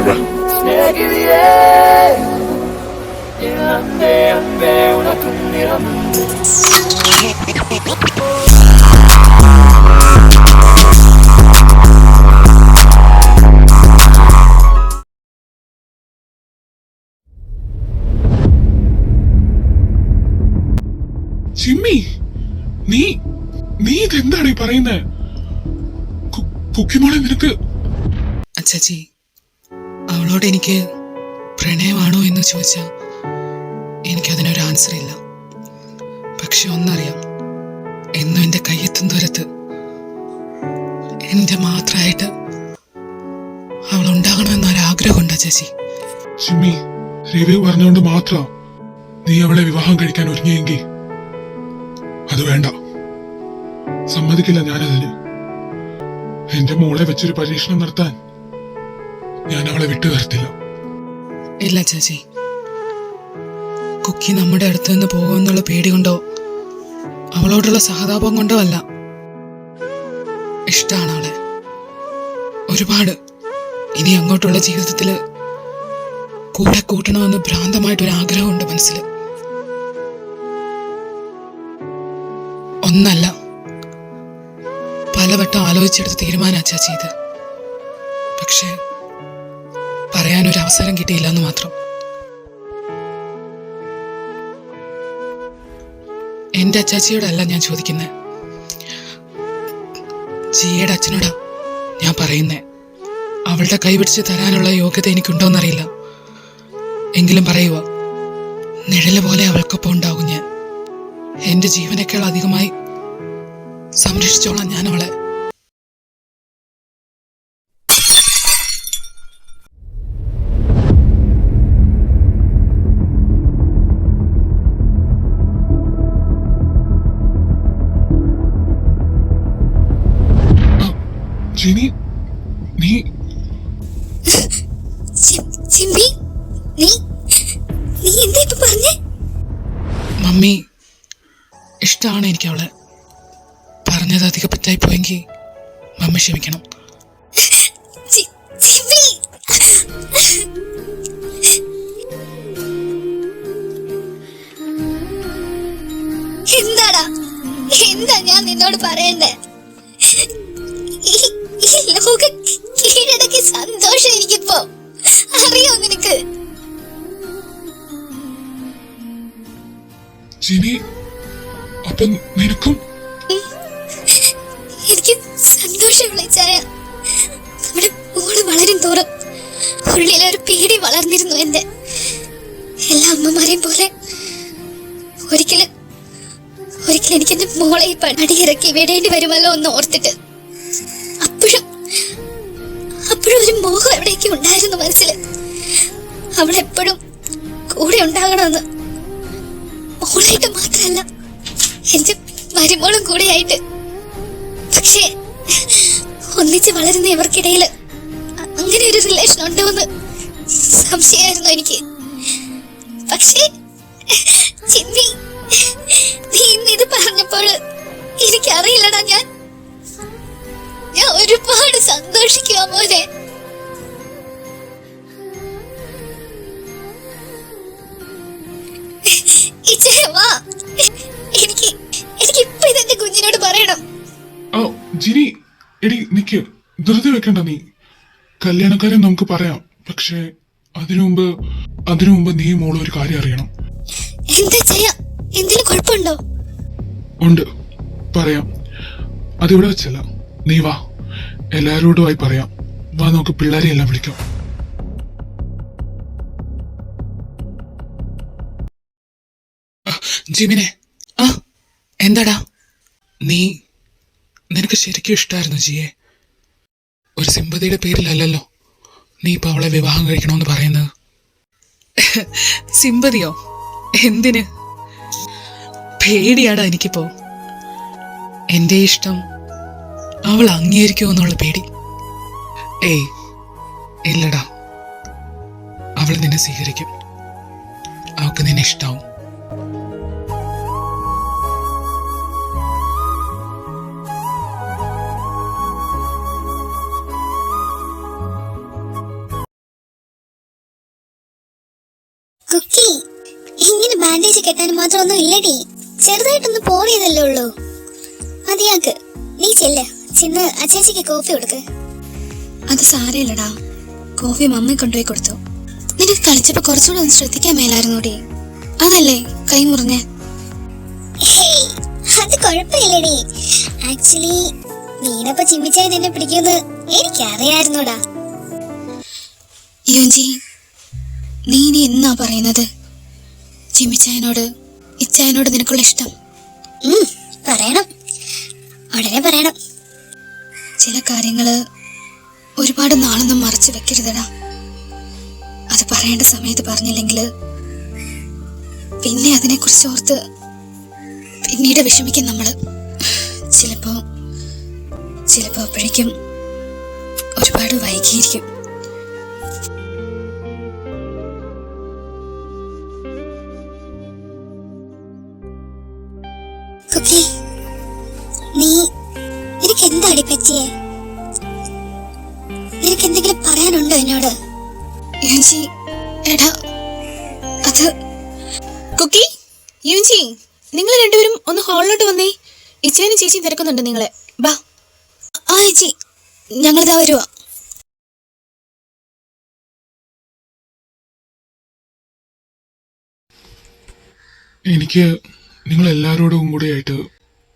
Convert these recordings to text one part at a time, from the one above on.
വാ. ചിമ്മി, നീ നീ ഇതെന്താണ് ഈ പറയുന്നേ? കുക്കിമോളെ നിനക്ക് അച്ചാച്ചി, അവളോട് എനിക്ക് പ്രണയമാണോ എന്ന് ചോദിച്ചാൽ എനിക്കതിനൊരു ആൻസർ ഇല്ല. പക്ഷെ ഒന്നറിയാം, എന്നും എൻ്റെ കയ്യെത്തും ദൂരത്ത് എൻ്റെ മാത്രമായിട്ട് അവൾ ഉണ്ടാകണമെന്നൊരാഗ്രഹമുണ്ട് അച്ചാച്ചി. ചിമ്മി, രവി പറഞ്ഞുകൊണ്ട് മാത്രം നീ അവളെ വിവാഹം കഴിക്കാൻ ഒരുങ്ങിയെങ്കിൽ അത് വേണ്ട, സമ്മതിക്കില്ല ഞാനതിന്. എന്റെ മോളെ വെച്ചൊരു പരീക്ഷണം നടത്താൻ ഞാൻ അവളെ വിട്ടു തരത്തില്ല. ഇല്ല ചേച്ചി, കുക്കി നമ്മുടെ അടുത്ത് നിന്ന് പോകുമെന്നുള്ള പേടി കൊണ്ടോ അവളോടുള്ള സഹതാപം കൊണ്ടോ അല്ല. ഇഷ്ടമാണ് അവളെ ഒരുപാട്. ഇനി അങ്ങോട്ടുള്ള ജീവിതത്തില് കൂടെ കൂട്ടണമെന്ന് ഭ്രാന്തമായിട്ടൊരു ആഗ്രഹമുണ്ട് മനസ്സിൽ. ഒന്നല്ല, പലവട്ടം ആലോചിച്ചെടുത്ത് തീരുമാനം അച്ചാച്ചി ഇത്. പക്ഷെ പറയാനൊരു അവസരം കിട്ടിയില്ല എന്ന് മാത്രം. എന്റെ അച്ചാച്ചിയോടല്ല ഞാൻ ചോദിക്കുന്നത്, ജിയുടെ അച്ഛനോടാ ഞാൻ പറയുന്നേ. അവളുടെ കൈപിടിച്ച് തരാനുള്ള യോഗ്യത എനിക്കുണ്ടോന്നറിയില്ല, എങ്കിലും പറയുക, നിഴല് പോലെ അവൾക്കൊപ്പം ഉണ്ടാകും ഞാൻ. എന്റെ ജീവനേക്കാൾ അധികമായി സംരക്ഷിച്ചോളാം ഞാൻ അവളെ. ജിനി, നീ മമ്മി, ഇഷ്ടമാണ് എനിക്ക് അവളെ. പറഞ്ഞത് അധികം പറ്റായി പോയെങ്കിൽ മമ്മി ക്ഷമിക്കണം. എന്താ ഞാൻ നിന്നോട് പറയണ്ടേ? ഈ ലോകം കീഴടക്കി സന്തോഷം എനിക്കിപ്പോ അറിയോ നിനക്ക്? ജിനി, അപ്പം നിനക്കും എനിക്ക് സന്തോഷമുള്ള ചായ. നമ്മുടെ മോള് വളരും തോറും ഉള്ളിലൊരു പേടി വളർന്നിരുന്നു എന്റെ. എല്ലാ അമ്മമാരെയും പോലെ ഒരിക്കലും എനിക്ക് എന്റെ മോളെ പടിയിറക്കി വിടേണ്ടി വരുമല്ലോ എന്ന് ഓർത്തിട്ട് അപ്പോഴും ഒരു മോഹം എവിടേക്കും ഉണ്ടായിരുന്നു മനസ്സിൽ. അവളെപ്പോഴും കൂടെ ഉണ്ടാകണമെന്ന്. മോളായിട്ട് മാത്രല്ല, എന്റെ മരുമോളും കൂടെയായിട്ട്. പക്ഷേ ഒന്നിച്ച് വളരുന്ന ഇവർക്കിടയിൽ അങ്ങനെ ഒരു റിലേഷൻ ഉണ്ടോന്ന് സംശയമായിരുന്നു എനിക്ക്. പക്ഷേ ചിമ്മി, നീ ഇന്ന് ഇത് പറഞ്ഞപ്പോൾ എനിക്കറിയില്ലടാ, ഞാൻ ഒരുപാട് സന്തോഷിക്കുക മോനെ. എനിക്കിപ്പോ ഇതെന്റെ കുഞ്ഞിനോട് പറയണം. ജിനി, എടി നിക്ക്, ധൃതി വെക്കണ്ട നീ. കല്യാണക്കാരെ നമുക്ക് പറയാം, പക്ഷെ അതിനു മുമ്പ് നീ മോള് ഒരു കാര്യം അറിയണം. എന്താ ചെയ്യാ? എന്തെങ്കിലും കുഴപ്പമുണ്ടോ? ഉണ്ട്, പറയാം. അതിവിടെ വെച്ചല്ല, നീ വാ, എല്ലാരോടുമായി പറയാം. വാ, നമുക്ക് പിള്ളേരെ എല്ലാം വിളിക്കാം. ജിമിനെ, എന്താടാ? നിനക്ക് ശരിക്കും ഇഷ്ടമായിരുന്നു ജിയെ? ഒരു സിമ്പതിയുടെ പേരിലല്ലല്ലോ നീ ഇപ്പൊ അവളെ വിവാഹം കഴിക്കണമെന്ന് പറയുന്നത്. സിമ്പതിയോ? എന്തിന്? പേടിയാടാ എനിക്കിപ്പോ. എന്റെ ഇഷ്ടം അവൾ അംഗീകരിക്കുമോ എന്നുള്ള പേടി. ഏയ് ഇല്ലടാ, അവൾ നിന്നെ സ്വീകരിക്കും. അവൾക്ക് നിന്നെ ഇഷ്ടാവും. കെട്ടാനും മാത്രമൊന്നും ഇല്ലടി. ചെറുതായിട്ടൊന്ന് പോറിയതല്ലേ ഉള്ളൂ. മതിയാക്ക്. നീ ചെന്ന് അച്ചാച്ചിക്ക് കോഫി കൊടുക്ക്. അത് സാരമില്ലടാ, കോഫി മമ്മി കൊണ്ടുപോയി കൊടുത്തു. നിനക്ക് കളിച്ചപ്പോ കുറച്ചുകൂടെ ഒന്ന് ശ്രദ്ധിക്കാൻ മേലായിരുന്നോടി. അതല്ലേ കൈ മുറിഞ്ഞേ? അത് കുഴപ്പമില്ലടി. ആക്ച്വലി നീനപ്പ ചിമ്മിച്ചായി നിന്നെ പിടിക്കുമെന്ന് എനിക്കറിയായിരുന്നോടാ. യോഞ്ചി, നീ ഇനി എന്നാ പറയുന്നത് ചിമ്മിച്ചായനോട് ഇച്ചായനോട് നിനക്കുള്ള ഇഷ്ടം? പറയണം, ഉടനെ പറയണം. ചില കാര്യങ്ങള് ഒരുപാട് നാളൊന്നും മറച്ചു വെക്കരുതടാ. അത് പറയേണ്ട സമയത്ത് പറഞ്ഞില്ലെങ്കിൽ പിന്നെ അതിനെക്കുറിച്ച് ഓർത്ത് പിന്നീട് വിഷമിക്കും നമ്മള്. ചിലപ്പോ അപ്പോഴേക്കും ഒരുപാട് വൈകിയിരിക്കും. കുക്കി, നിനക്ക് എന്താടി പറ്റിയേ? നിനക്ക് എന്തെങ്കിലും പറയാനുണ്ടോ എന്നോട്? യൂഞ്ചി, എടാ അത് കുക്കി, യൂഞ്ചി, നിങ്ങൾ രണ്ടുപേരും ഒന്ന് ഹാളിലോട്ട് വന്നേ. ഇച്ചേനും ചേച്ചിയും തിരക്കുന്നുണ്ട് നിങ്ങളെ. ബാ. ആ ചേച്ചി, ഞങ്ങളിതാ വരുവാ. എനിക്ക് നിങ്ങൾ എല്ലാവരോടും കൂടെ ആയിട്ട്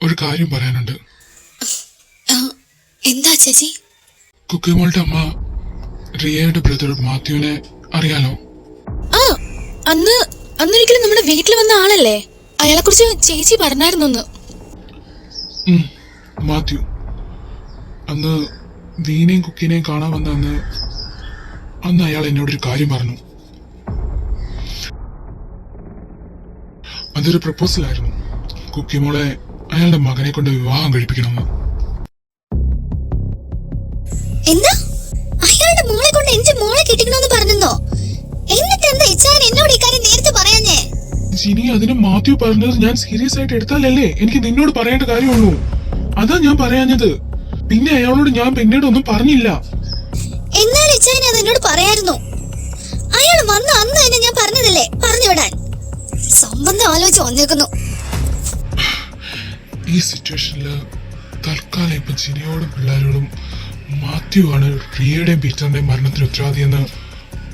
ഒരു കാര്യം പറയാനുണ്ട്. എന്താ ചേച്ചി? കുക്കിമോളുടെ അമ്മ റിയയുടെ ബ്രദർ മാത്യുവിനെ അറിയാലോ? ആ, അന്നൊരിക്കലും നമ്മുടെ വീട്ടിൽ വന്ന ആളല്ലേ? അയാളെ കുറിച്ച് ചേച്ചി പറഞ്ഞായിരുന്നു. മാത്യു അന്ന് വീണയും കുക്കിനെയും കാണാൻ വന്ന അന്ന് അയാൾ എന്നോടൊരു കാര്യം പറഞ്ഞു. അതൊരു പ്രപ്പോസലായിരുന്നു. കുക്കിമോളെ അയാളുടെ മകനെ കൊണ്ട് വിവാഹം കഴിപ്പിക്കണമെന്ന്. എന്താ? അയാളുടെ മോളെ കൊണ്ട് എന്റെ മോളെ കെട്ടിക്കണമെന്ന് പറഞ്ഞോ? എന്നിട്ട് എന്താ ഇച്ചാൻ എന്നോട് ഈ കാര്യം നേരത്തെ പറയാഞ്ഞേ? ജിനി, അതിന് മാത്യു പറഞ്ഞത് ഞാൻ സീരിയസ് ആയിട്ട് എടുത്താലല്ലേ എനിക്ക് നിന്നോട് പറയേണ്ട കാര്യമുള്ളൂ. അതാ ഞാൻ പറയാഞ്ഞത്. പിന്നെ അയാളോട് ഞാൻ പിന്നീട് ഒന്നും പറഞ്ഞില്ല. എന്നാൽ ഇച്ചാൻ അത് എന്നോട് പറയായിരുന്നു. അയാൾ വന്ന അന്ന് തന്നെ ഞാൻ പറഞ്ഞതല്ലേ പറഞ്ഞു വിടാൻ. സംബന്ധം ആലോചിച്ച് വന്നേക്കുന്നു. ഈ സിറ്റുവേഷനില് തൽക്കാലം ഇപ്പൊ ജിനിയോടും പിള്ളേരോടും മാത്യു ആണ് റിയയുടെയും പീറ്ററിന്റെയും മരണത്തിന് ഉത്തരവാദിയെന്ന്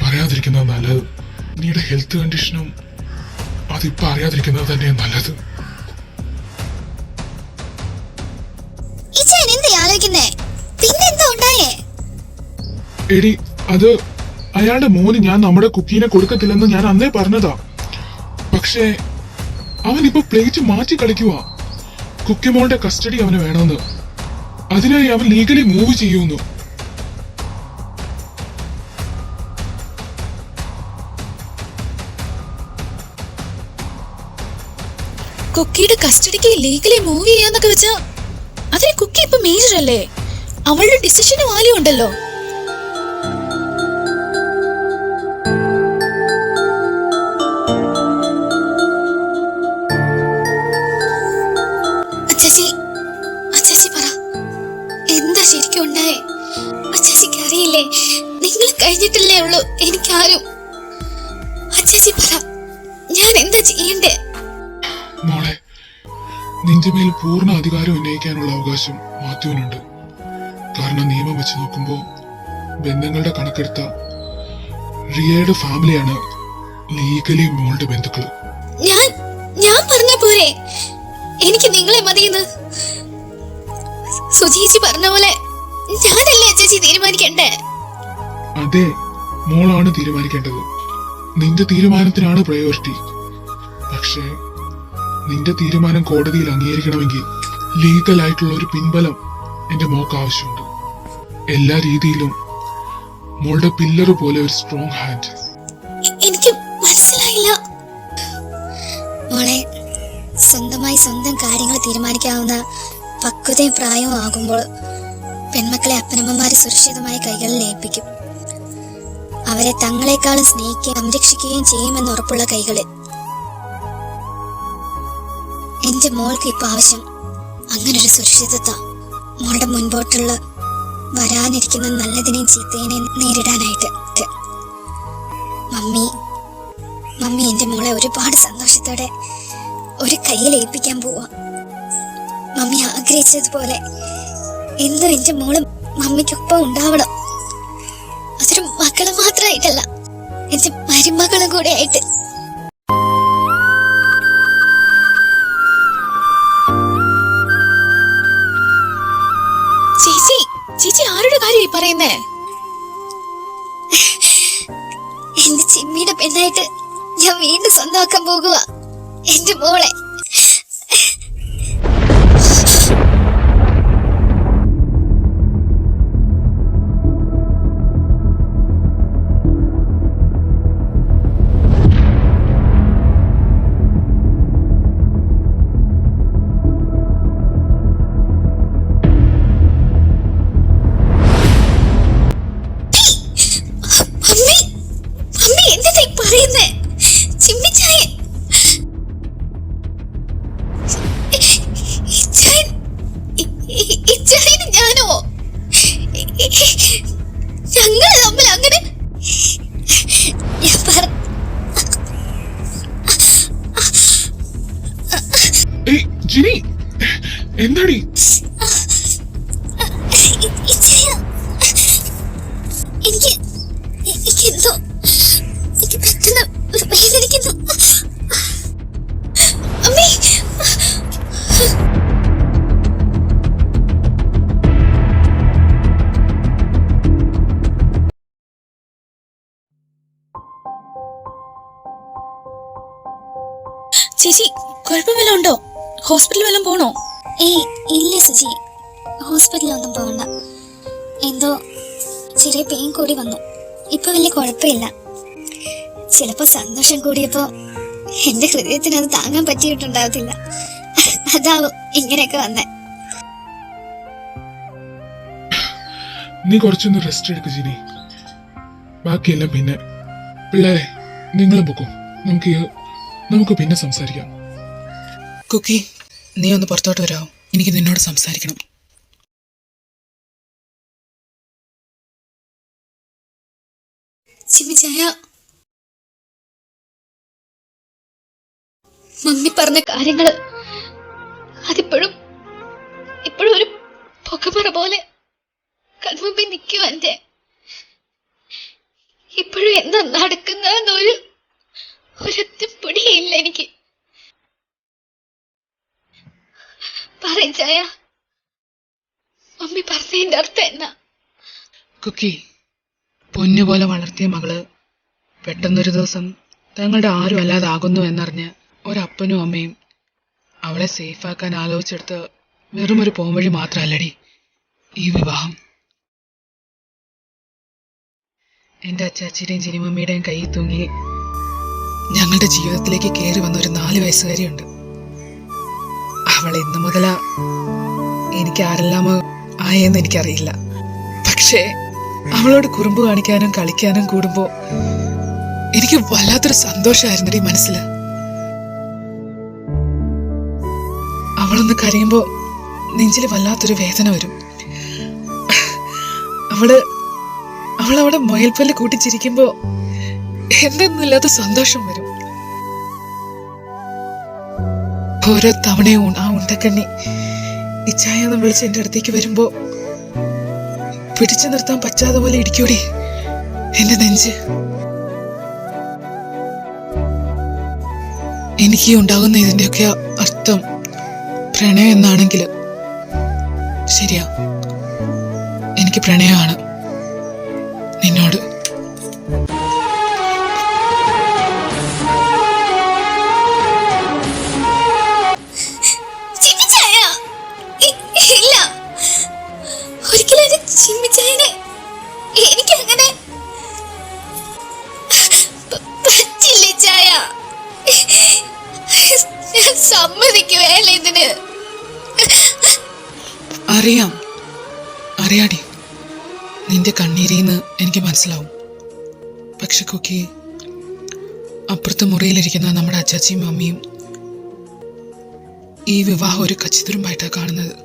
പറയാതിരിക്കുന്നത് നല്ലത്. നീയുടെ ഹെൽത്ത് കണ്ടീഷനും അതിപ്പോ അറിയാതിരിക്കുന്നത് തന്നെയാണ് നല്ലത്. എടി, അത് അയാളുടെ മോന് ഞാൻ നമ്മുടെ കുക്കീനെ കൊടുക്കത്തില്ലെന്ന് ഞാൻ അന്നേ പറഞ്ഞതാ. പക്ഷേ അവനിപ്പോ പ്ലേറ്റ് മാറ്റി കളിക്കുക. കുക്കിമോളുടെ കസ്റ്റഡി അവന് വേണമെന്ന്. അതിനായി അവൻ ലീഗലി മൂവ് ചെയ്യുന്നു. കുക്കിയുടെ കസ്റ്റഡിക്ക് ലീഗലി മൂവ് ചെയ്യാന്നൊക്കെ വെച്ചാ അതിന് കുക്കി ഇപ്പൊ മേജർ അല്ലേ? അവളുടെ ഡിസിഷന് വാല്യൂ ഉണ്ടല്ലോ. അച്ചാച്ചി പറ, എന്താ ശരിക്കും ഉണ്ടായേ? അച്ചാച്ചിക്ക് അറിയില്ലേ? നിങ്ങൾ കഴിഞ്ഞിട്ടില്ലേ ഉള്ളൂ എനിക്കാരും. അച്ചാച്ചി പറ, ഞാൻ എന്താ ചെയ്യണ്ടേ? മോളെ, നിന്റെ മേൽ പൂർണ്ണ അധികാരം ഉന്നയിക്കാനുള്ള അവകാശം മാത്യുവിനുണ്ട്. കാരണം നിയമം വെച്ച് നോക്കുമ്പോ ബന്ധങ്ങളുടെ കണക്കെടുത്ത റിയയുടെ ഫാമിലിയാണ് ലീഗലി മോളുടെ ബന്ധുക്കള്. ഞാൻ പറഞ്ഞ പോരെ എനിക്ക് നിങ്ങളെ മതിയെന്ന്? സുജീച്ചി പറഞ്ഞ പോലെ ഞാനല്ലേ ചേച്ചി തീരുമാനിക്കണ്ടേ? അതെ, മോളാണ് തീരുമാനിക്കേണ്ടത്. നിന്റെ തീരുമാനത്തിനാണ് പ്രയോറിറ്റി. പക്ഷേ നിന്റെ തീരുമാനം കോടതിയിൽ അംഗീകരിക്കണമെങ്കിൽ ലീഗൽ ആയിട്ടുള്ള ഒരു പിൻബലം എന്റെ മോക്ക് ആവശ്യമുണ്ട്. എല്ലാ രീതിയിലും മോളുടെ പില്ലർ പോലെ ഒരു സ്ട്രോങ് ഹാൻഡ്. എനിക്ക് മനസ്സിലായില്ല മോളെ. സ്വന്തമായി സ്വന്തം കാര്യങ്ങൾ തീരുമാനിക്കാവുന്ന പക്വതയും പ്രായവും ആകുമ്പോൾ പെൺമക്കളെ അപ്പനമ്മമാരെ സുരക്ഷിതമായ കൈകളിൽ ഏൽപ്പിക്കും. അവരെ തങ്ങളെക്കാളും സ്നേഹിക്കുകയും സംരക്ഷിക്കുകയും ചെയ്യുമെന്ന് ഉറപ്പുള്ള കൈകളിൽ. എന്റെ മോൾക്ക് ഇപ്പൊ ആവശ്യം അങ്ങനൊരു സുരക്ഷിതത്വ. മോളുടെ മുൻപോട്ടുള്ള വരാനിരിക്കുന്ന നല്ലതിനെയും ചീത്തതിനെയും നേരിടാനായിട്ട്. മമ്മി എന്റെ മോളെ ഒരുപാട് സന്തോഷത്തിൽ സന്തോഷത്തോടെ ഒരു കയ്യിൽ ഏൽപ്പിക്കാൻ പോവാ. മമ്മി ആഗ്രഹിച്ചതുപോലെ എന്നും എന്റെ മോളും മമ്മിക്കൊപ്പം ഉണ്ടാവണം. അതൊരു മക്കളെ മാത്രമായിട്ടല്ല, എന്റെ മരുമകളും കൂടെ ആയിട്ട്. ചേച്ചി ചേച്ചി ആരുടെ കാര്യം പറയുന്നേ? എന്റെ ചിമ്മിയുടെ പെണ്ണായിട്ട് ഞാൻ വീണ്ടും സ്വന്തമാക്കാൻ പോകുക എന്റെ മോളെ. ഞങ്ങള് തമ്മിൽ അങ്ങനെ ജിനി, എന്താടി? എനിക്കെന്തോ പെട്ടെന്ന് വേദനിക്കുന്നു. അമ്മേ, ചേച്ചി കുഴപ്പം വല്ലതും ഉണ്ടോ? ഹോസ്പിറ്റലിൽ വല്ലതും പോണോ? ഇല്ല സുജി, ഹോസ്പിറ്റലൊന്നും പോകണ്ട. എന്തോ ചെറിയ പെയിൻ കൂടി വന്നു. ഇപ്പൊ വലിയ കുഴപ്പമില്ല. ചിലപ്പോ സന്തോഷം കൂടിയപ്പോ എന്റെ ഹൃദയത്തിന് അത് താങ്ങാൻ പറ്റിയിട്ടുണ്ടാവത്തില്ല. അതാവും ഇങ്ങനെയൊക്കെ വന്നേ. നീ കുറച്ചൊന്ന് റെസ്റ്റ് എടുക്ക് ജിനി, ബാക്കിയെല്ലാം പിന്നെ. പിള്ളേരെ, നിങ്ങളും പൊക്കോ, നമുക്ക് പിന്നെ സംസാരിക്കാം. കുക്കി, നീ ഒന്ന് പുറത്തോട്ട് വരാമോ? എനിക്ക് നിന്നോട് സംസാരിക്കണം. ചിമ്മിച്ചായ, മമ്മി പറഞ്ഞ കാര്യങ്ങള് അതിപ്പോഴും ഒരു പുകമറ പോലെ കൺമുമ്പിൽ നിൽക്കുക. എന്റെ ഇപ്പോഴും എന്താ നടക്കുന്നതെന്നൊരു ഒരൊറ്റ പിടിയില്ല എനിക്ക്. പറയ മമ്മി പറഞ്ഞതിന്റെ അർത്ഥം എന്നാ? കുക്കി, പൊന്നുപോലെ വളർത്തിയ മകള് പെട്ടെന്നൊരു ദിവസം തങ്ങളുടെ ആരും അല്ലാതാകുന്നു എന്നറിഞ്ഞ് ഒരപ്പനും അമ്മയും അവളെ സേഫാക്കാൻ ആലോചിച്ചെടുത്ത് വെറുമൊരു പോംവഴി മാത്രമല്ലടി ഈ വിവാഹം. എൻ്റെ അച്ചാച്ചിയുടെയും ജിനിമമ്മിയുടെയും കയ്യിൽ തൂങ്ങി ഞങ്ങളുടെ ജീവിതത്തിലേക്ക് കയറി വന്ന ഒരു 4 വയസ്സുകാരിയുണ്ട്. അവൾ ഇന്നു മുതലാ എനിക്ക് ആരെല്ലാമോ ആയെന്ന് എനിക്കറിയില്ല. പക്ഷേ അവളോട് കുറുമ്പ് കാണിക്കാനും കളിക്കാനും കൂടുമ്പോ എനിക്ക് വല്ലാത്തൊരു സന്തോഷമായിരുന്നടി മനസ്സിൽ. അവളൊന്ന് കരയുമ്പോ നെഞ്ചിൽ വല്ലാത്തൊരു വേദന വരും. അവളവിടെ മുയൽപ്പല്ല് കൂട്ടിച്ചിരിക്കുമ്പോ എന്തെന്നില്ലാത്ത സന്തോഷം വരും. ഓരോ തവണയും ആ ഉണ്ടക്കണ്ണി ഇച്ചായെന്ന് വിളിച്ച് എൻ്റെ അടുത്തേക്ക് വരുമ്പോ പിടിച്ചു നിർത്താൻ പറ്റാതെ പോലെ ഇടിക്കൂടി എന്റെ നെഞ്ച്. എനിക്ക് ഉണ്ടാകുന്ന ഇതിന്റെയൊക്കെ അർത്ഥം പ്രണയം എന്നാണെങ്കിൽ ശരിയാ, എനിക്ക് പ്രണയമാണ് നിന്നോട്. എനിക്കങ്ങനെ പറ്റില്ല ചായ. ഞാൻ സമ്മതിക്കുവേല ഇതിന്. അറിയാടി, നിന്റെ കണ്ണീരിന്ന് എനിക്ക് മനസ്സിലാവും. പക്ഷെ കുക്കി, അപ്പുറത്തെ മുറിയിലിരിക്കുന്ന നമ്മുടെ അച്ചാച്ചിയും അമ്മയും ഈ വിവാഹം ഒരു കച്ചിത്തുരുമ്പായിട്ടാണ് കാണുന്നത്.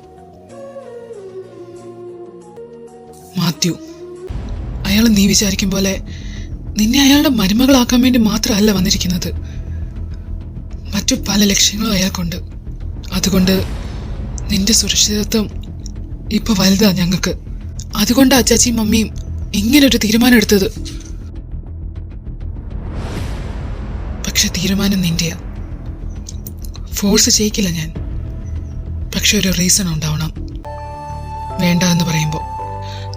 മാത്യു, അയാൾ നീ വിചാരിക്കും പോലെ നിന്നെ അയാളുടെ മരുമകളാക്കാൻ വേണ്ടി മാത്രമല്ല വന്നിരിക്കുന്നത്. മറ്റു പല ലക്ഷ്യങ്ങളും അയാൾക്കുണ്ട്. അതുകൊണ്ട് നിന്റെ സുരക്ഷിതത്വം ഇപ്പൊ വലുതാ ഞങ്ങൾക്ക്. അതുകൊണ്ട് അച്ചാച്ചിയും മമ്മിയും ഇങ്ങനൊരു തീരുമാനം എടുത്തത്. പക്ഷെ തീരുമാനം നിന്റെയാ. ഫോഴ്സ് ചെയ്യിക്കില്ല ഞാൻ. പക്ഷെ ഒരു റീസൺ ഉണ്ടാവണം. വേണ്ട എന്ന് പറയുമ്പോൾ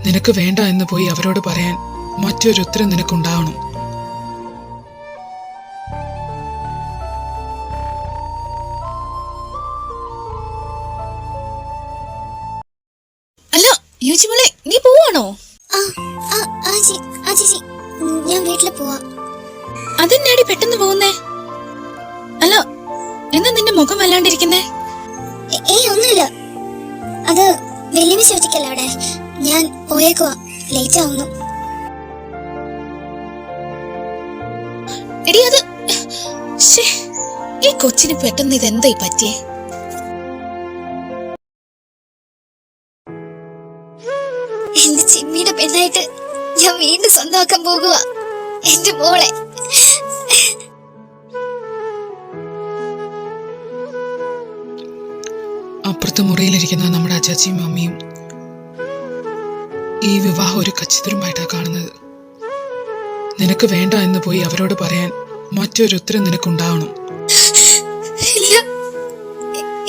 നിനക്ക് വേണ്ട എന്ന് പോയി അവരോട് പറയാൻ മറ്റൊരു ഉത്തരം നിനക്കുണ്ടാവണം. അല്ല യൂജിമോളെ, നീ പോവാണോ? ആ ആ ആ ചേച്ചി ഞാൻ വീട്ടിൽ പോവാ. അതെന്നാടി പെട്ടെന്ന് പോകുന്നേ? അല്ല എന്നാ നിന്റെ മുഖം വല്ലാണ്ടിരിക്കുന്നേ? ഒന്നുമില്ല, അത് വലിയ ചോദിക്കല്ല അവിടെ. ഞാൻ പോയേക്കുവാ, ലേറ്റ് ആവുന്നു. എടി അത് ഈ കൊച്ചിന് പെട്ടെന്ന് ഇതെന്തായി പറ്റിയേ? എന്റെ ചിമ്മിയുടെ പെണ്ണായിട്ട് ഞാൻ വീണ്ടും സ്വന്തമാക്കാൻ പോകുക എന്റെ മോളെ. അപ്പുറത്തെ മുറിയിലിരിക്കുന്ന നമ്മുടെ അച്ചാച്ചിയും മമ്മിയും ഈ വിവാഹം ഒരു കച്ചിത്തുരുമ്പായിട്ടാ കാണുന്നത്. നിനക്ക് വേണ്ട എന്ന് പോയി അവരോട് പറയാൻ മറ്റൊരു ഉത്തരം നിനക്കുണ്ടാവണം. ഇല്ല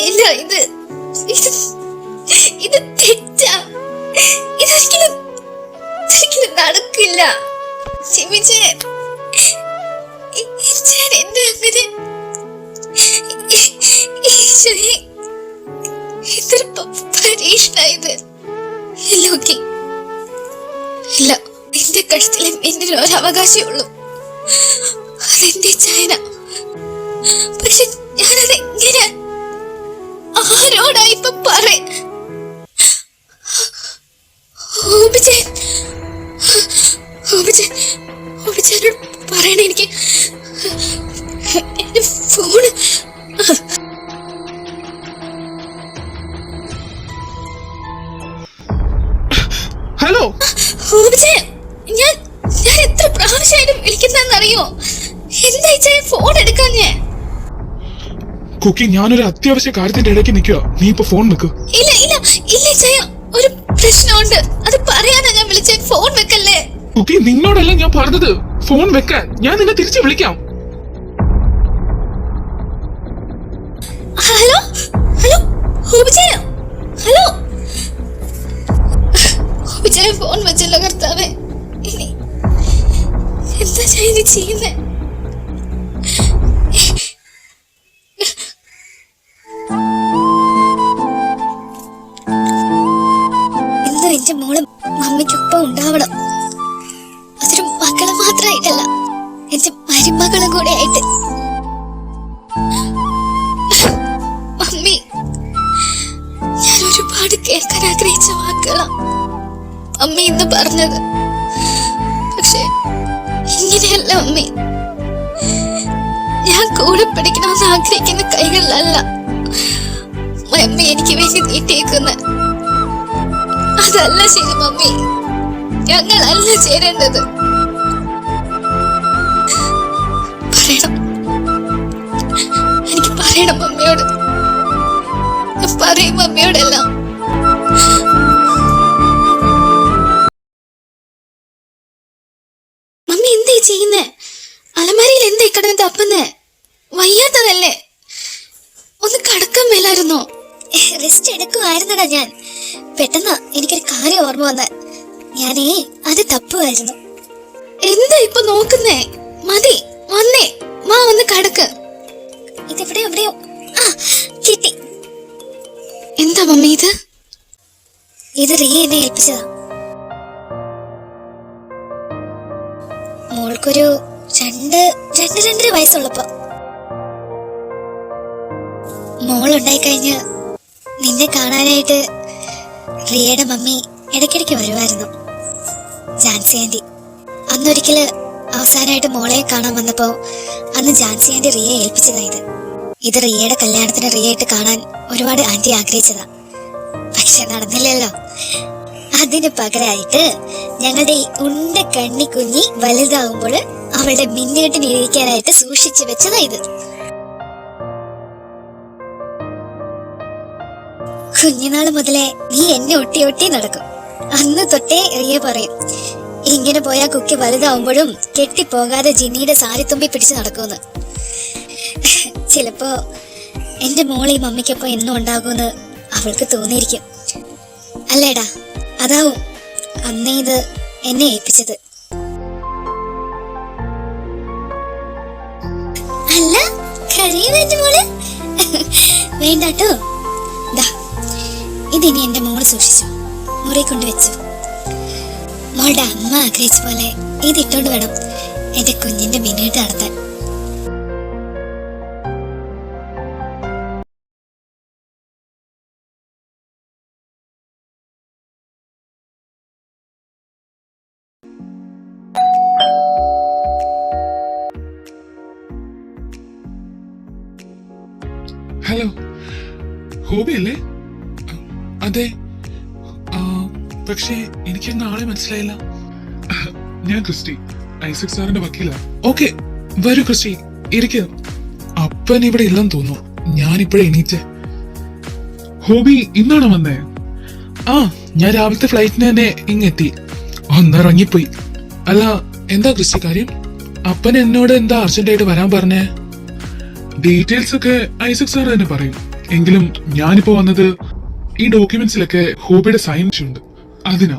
ഇല്ല, ഇത് തെറ്റാ. ഇതൊരിക്കലും നടക്കില്ല. ക്ഷമിച്ചേ, എന്റെ അങ്ങനെ ഇതൊരു പരീക്ഷണ. ഇത് ലോക്കി ഇല്ല, എന്റെ കഴുത്തിൽ എന്റെ ഒരു അവകാശമുള്ളൂ, അതെന്റെ ചൈന. പക്ഷെ ഞാനതെങ്ങനെ ആരോടാ ഇപ്പൊ പറയാൻ? പറയണ എനിക്ക് എന്റെ ഫോണ്. ഹലോ ഞാൻ എത്ര പ്രാവശ്യമായിട്ട് വിളിക്കുന്നറിയോ? എന്താ ഫോൺ എടുക്കാൻ? കുക്കി, ഞാനൊരു അത്യാവശ്യ കാര്യത്തിന്റെ ഇടയ്ക്ക് നിൽക്കുക. നീ ഇപ്പൊ ഫോൺ വെക്ക്. ഇല്ല ഇല്ല ഇല്ല ചായ, ഒരു പ്രശ്നമുണ്ട്, അത് പറയാനാ ഞാൻ വിളിച്ചേ. ഫോൺ വെക്കല്ലേ. കുക്കി, നിന്നോടല്ല ഞാൻ പറഞ്ഞത് ഫോൺ വെക്കാൻ. ഞാൻ നിന്നെ തിരിച്ചു വിളിക്കാം. ഹലോ ഹലോ ഹലോ, ഫോൺ വെച്ചല്ലോ കർത്താവേ. ഇനി എന്താ ചെയ്യുന്നേ? എന്തോ എന്റെ മോള് മമ്മിക്കൊപ്പം ഉണ്ടാവണം. അതൊരു മക്കളെ മാത്രമായിട്ടല്ല, എന്റെ മരുമകളും കൂടെ ആയിട്ട്. മമ്മി, ഞാൻ ഒരുപാട് കേൾക്കാൻ ആഗ്രഹിച്ച വാക്കുകളാ അമ്മ ഇന്ന് പറഞ്ഞത്. പക്ഷെ ഇങ്ങനെയല്ല മമ്മി. ഞാൻ കൂടെ പഠിക്കണമെന്ന് ആഗ്രഹിക്കുന്ന കൈകളിലല്ല മമ്മി എനിക്ക് വേണ്ടി നീട്ടിയേക്കുന്ന. അതല്ല ശരി മമ്മി, ഞങ്ങളല്ല ചേരേണ്ടത്. എനിക്ക് പറയണം മമ്മിയോട്. പറയും മമ്മിയോടെല്ലാം. മമ്മി എന്താ ചെയ്യുന്നേ? അലമാരിയിൽ എന്താ കിടന്ന് തപ്പുന്നേ? വയ്യാത്തതല്ലേ? ഒന്ന് കടക്കാൻ മേലായിരുന്നോ? റെസ്റ്റ് എടുക്കുമായിരുന്നടാ ഞാൻ. പെട്ടെന്ന് എനിക്കൊരു കാര്യം ഓർമ്മ വന്ന് ഞാനേ അത് തപ്പുമായിരുന്നു. എന്താ ഇപ്പൊ നോക്കുന്നേ? മതി, വന്നേ, വാ ഒന്ന് കടക്ക്. ഇതെവിടെ എവിടെയോ കിട്ടി. എന്താ മമ്മി ഇത്? ഇത് റിയ എന്നെ ഏൽപ്പിച്ചതാ. മോൾക്കൊരു 2-2.5 വയസ്സുള്ളപ്പോ. മോളുണ്ടായി കഴിഞ്ഞ് നിന്നെ കാണാനായിട്ട് റിയയുടെ മമ്മി ഇടയ്ക്കിടയ്ക്ക് വരുമായിരുന്നു, ജാൻസി ആന്റി. അന്നൊരിക്കല് അവസാനമായിട്ട് മോളെ കാണാൻ വന്നപ്പോ അന്ന് ജാൻസി ആന്റി റിയയെ ഏൽപ്പിച്ചതായത്. ഇത് റിയയുടെ കല്യാണത്തിന് റിയയായിട്ട് കാണാൻ ഒരുപാട് ആന്റി ആഗ്രഹിച്ചതാ. പക്ഷെ നടന്നില്ലല്ലോ. അതിന് പകരമായിട്ട് ഞങ്ങളുടെ ഈ ഉണ്ട കണ്ണി കുഞ്ഞി വലുതാവുമ്പോൾ അവളുടെ മിന്നേട്ടിന് ഇരിക്കാനായിട്ട് സൂക്ഷിച്ചു വെച്ചതാ ഇത്. കുഞ്ഞുനാള് മുതലേ നീ എന്നെ ഒട്ടി ഒട്ടി നടക്കും. അന്ന് തൊട്ടേ റിയ പറയും, ഇങ്ങനെ പോയാ കുക്കി വലുതാവുമ്പോഴും കെട്ടിപ്പോകാതെ ജിന്നിയുടെ സാരിത്തുമ്പി പിടിച്ച് നടക്കുമെന്ന്. ചിലപ്പോ എന്റെ മോൾ ഈ മമ്മിക്കൊപ്പം എന്നും ഉണ്ടാകുമെന്ന് അവൾക്ക് തോന്നിയിരിക്കും. അല്ലേടാ? അതാവും അന്നേ ഇത് എന്നെ ഏൽപ്പിച്ചത്. അല്ല, കരയുന്ന മോള് വേണ്ടാട്ടോ. ഇതിനി എന്റെ മോള് സൂക്ഷിച്ചു മുറി കൊണ്ടുവച്ചു. മോളുടെ അമ്മ ആഗ്രഹിച്ച പോലെ ഇതിട്ടോണ്ട് വേണം എന്റെ കുഞ്ഞിന്റെ മിനിറ്റ് നടത്താൻ. ഹലോ, ഹോബി അല്ലേ? അതെ. പക്ഷേ എനിക്കൊന്നും ആളെ മനസ്സിലായില്ല. ഞാൻ ക്രിസ്റ്റി, ഐസക് സാറിന്റെ വക്കീലാ. ഓക്കെ, വരൂ ക്രിസ്റ്റി, ഇരിക്ക. അപ്പൻ ഇവിടെ ഇല്ലെന്ന് തോന്നുന്നു. ഞാനിപ്പോഴേ എണീറ്റേ. ഹോബി ഇന്നാണോ വന്നേ? ആ, ഞാൻ രാവിലത്തെ ഫ്ലൈറ്റിന് തന്നെ ഇങ്ങെത്തി. ഒന്നിറങ്ങിപ്പോയി. അല്ല, എന്താ ക്രിസ്റ്റി കാര്യം? അപ്പൻ എന്നോട് എന്താ അർജന്റായിട്ട് വരാൻ പറഞ്ഞേ? ഡീറ്റെയിൽസ് ഒക്കെ ഐസക് സാർ തന്നെ പറയും. എങ്കിലും ഞാനിപ്പോ വന്നത് ഈ ഡോക്യുമെന്റ്സിലൊക്കെ ഹോബിയുടെ സൈൻ ഉണ്ട്, അതിനാ.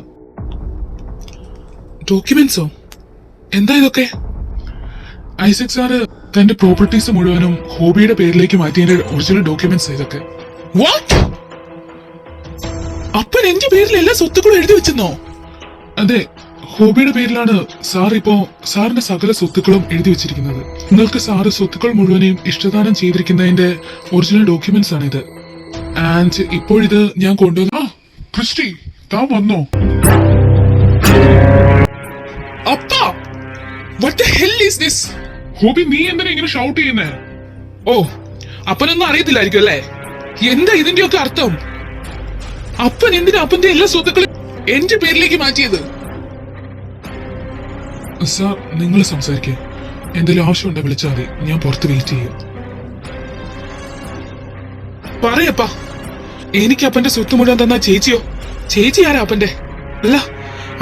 ഡോക്യുമെന്റ്സോ? എന്താ ഇതൊക്കെ? ഐസക് സാറ് തന്റെ പ്രോപ്പർട്ടീസ് മുഴുവനും ഹോബിയുടെ പേരിലേക്ക് മാറ്റിയതിന്റെ ഒറിജിനൽ ഡോക്യുമെന്റ്സ് ഇതൊക്കെ. വാട്ട്? അപ്പൻ എന്റെ പേരിൽ എല്ലാ സ്വത്തുക്കളും എഴുതി വെച്ചെന്നോ? അതെ, ഹോബിയുടെ പേരിലാണ് സാർ ഇപ്പോ സാറിന്റെ സകല സ്വത്തുക്കളും എഴുതി വെച്ചിരിക്കുന്നത്. നിങ്ങൾക്ക് സാറ് സ്വത്തുക്കൾ മുഴുവനെയും ഇഷ്ടദാനം ചെയ്തിരിക്കുന്നതിന്റെ ഒറിജിനൽ ഡോക്യുമെന്റ്സ് ആണിത്. ആൻഡ് ഇപ്പോഴിത് ഞാൻ കൊണ്ടുവന്നു. ക്രിസ്റ്റി, താൻ വന്നോ? അപ്പാ, what the hell is this? Hobby, നീ എന്തിനാ ഇങ്ങനെ ഷൗട്ട് ചെയ്യുന്നേ? ഓ, അപ്പനൊന്നും അറിയത്തില്ലായിരിക്കും അല്ലേ? എന്താ ഇതിന്റെയൊക്കെ അർത്ഥം? അപ്പൻ എന്തിനാ അപ്പന്റെ എല്ലാ സ്വത്തുക്കളും എന്റെ പേരിലേക്ക് മാറ്റിയത്? സാർ, നിങ്ങൾ സംസാരിക്കേ. എന്തെങ്കിലും ആവശ്യമുണ്ടോ വിളിച്ചാൽ മതി. ഞാൻ പുറത്ത് വെയിറ്റ് ചെയ്യും. പറയപ്പാ, എനിക്ക് അപ്പന്റെ സ്വത്ത് മുഴുവൻ തന്ന ചേച്ചിയോ? ചേച്ചി ആരാ അപ്പന്റെ? അല്ല,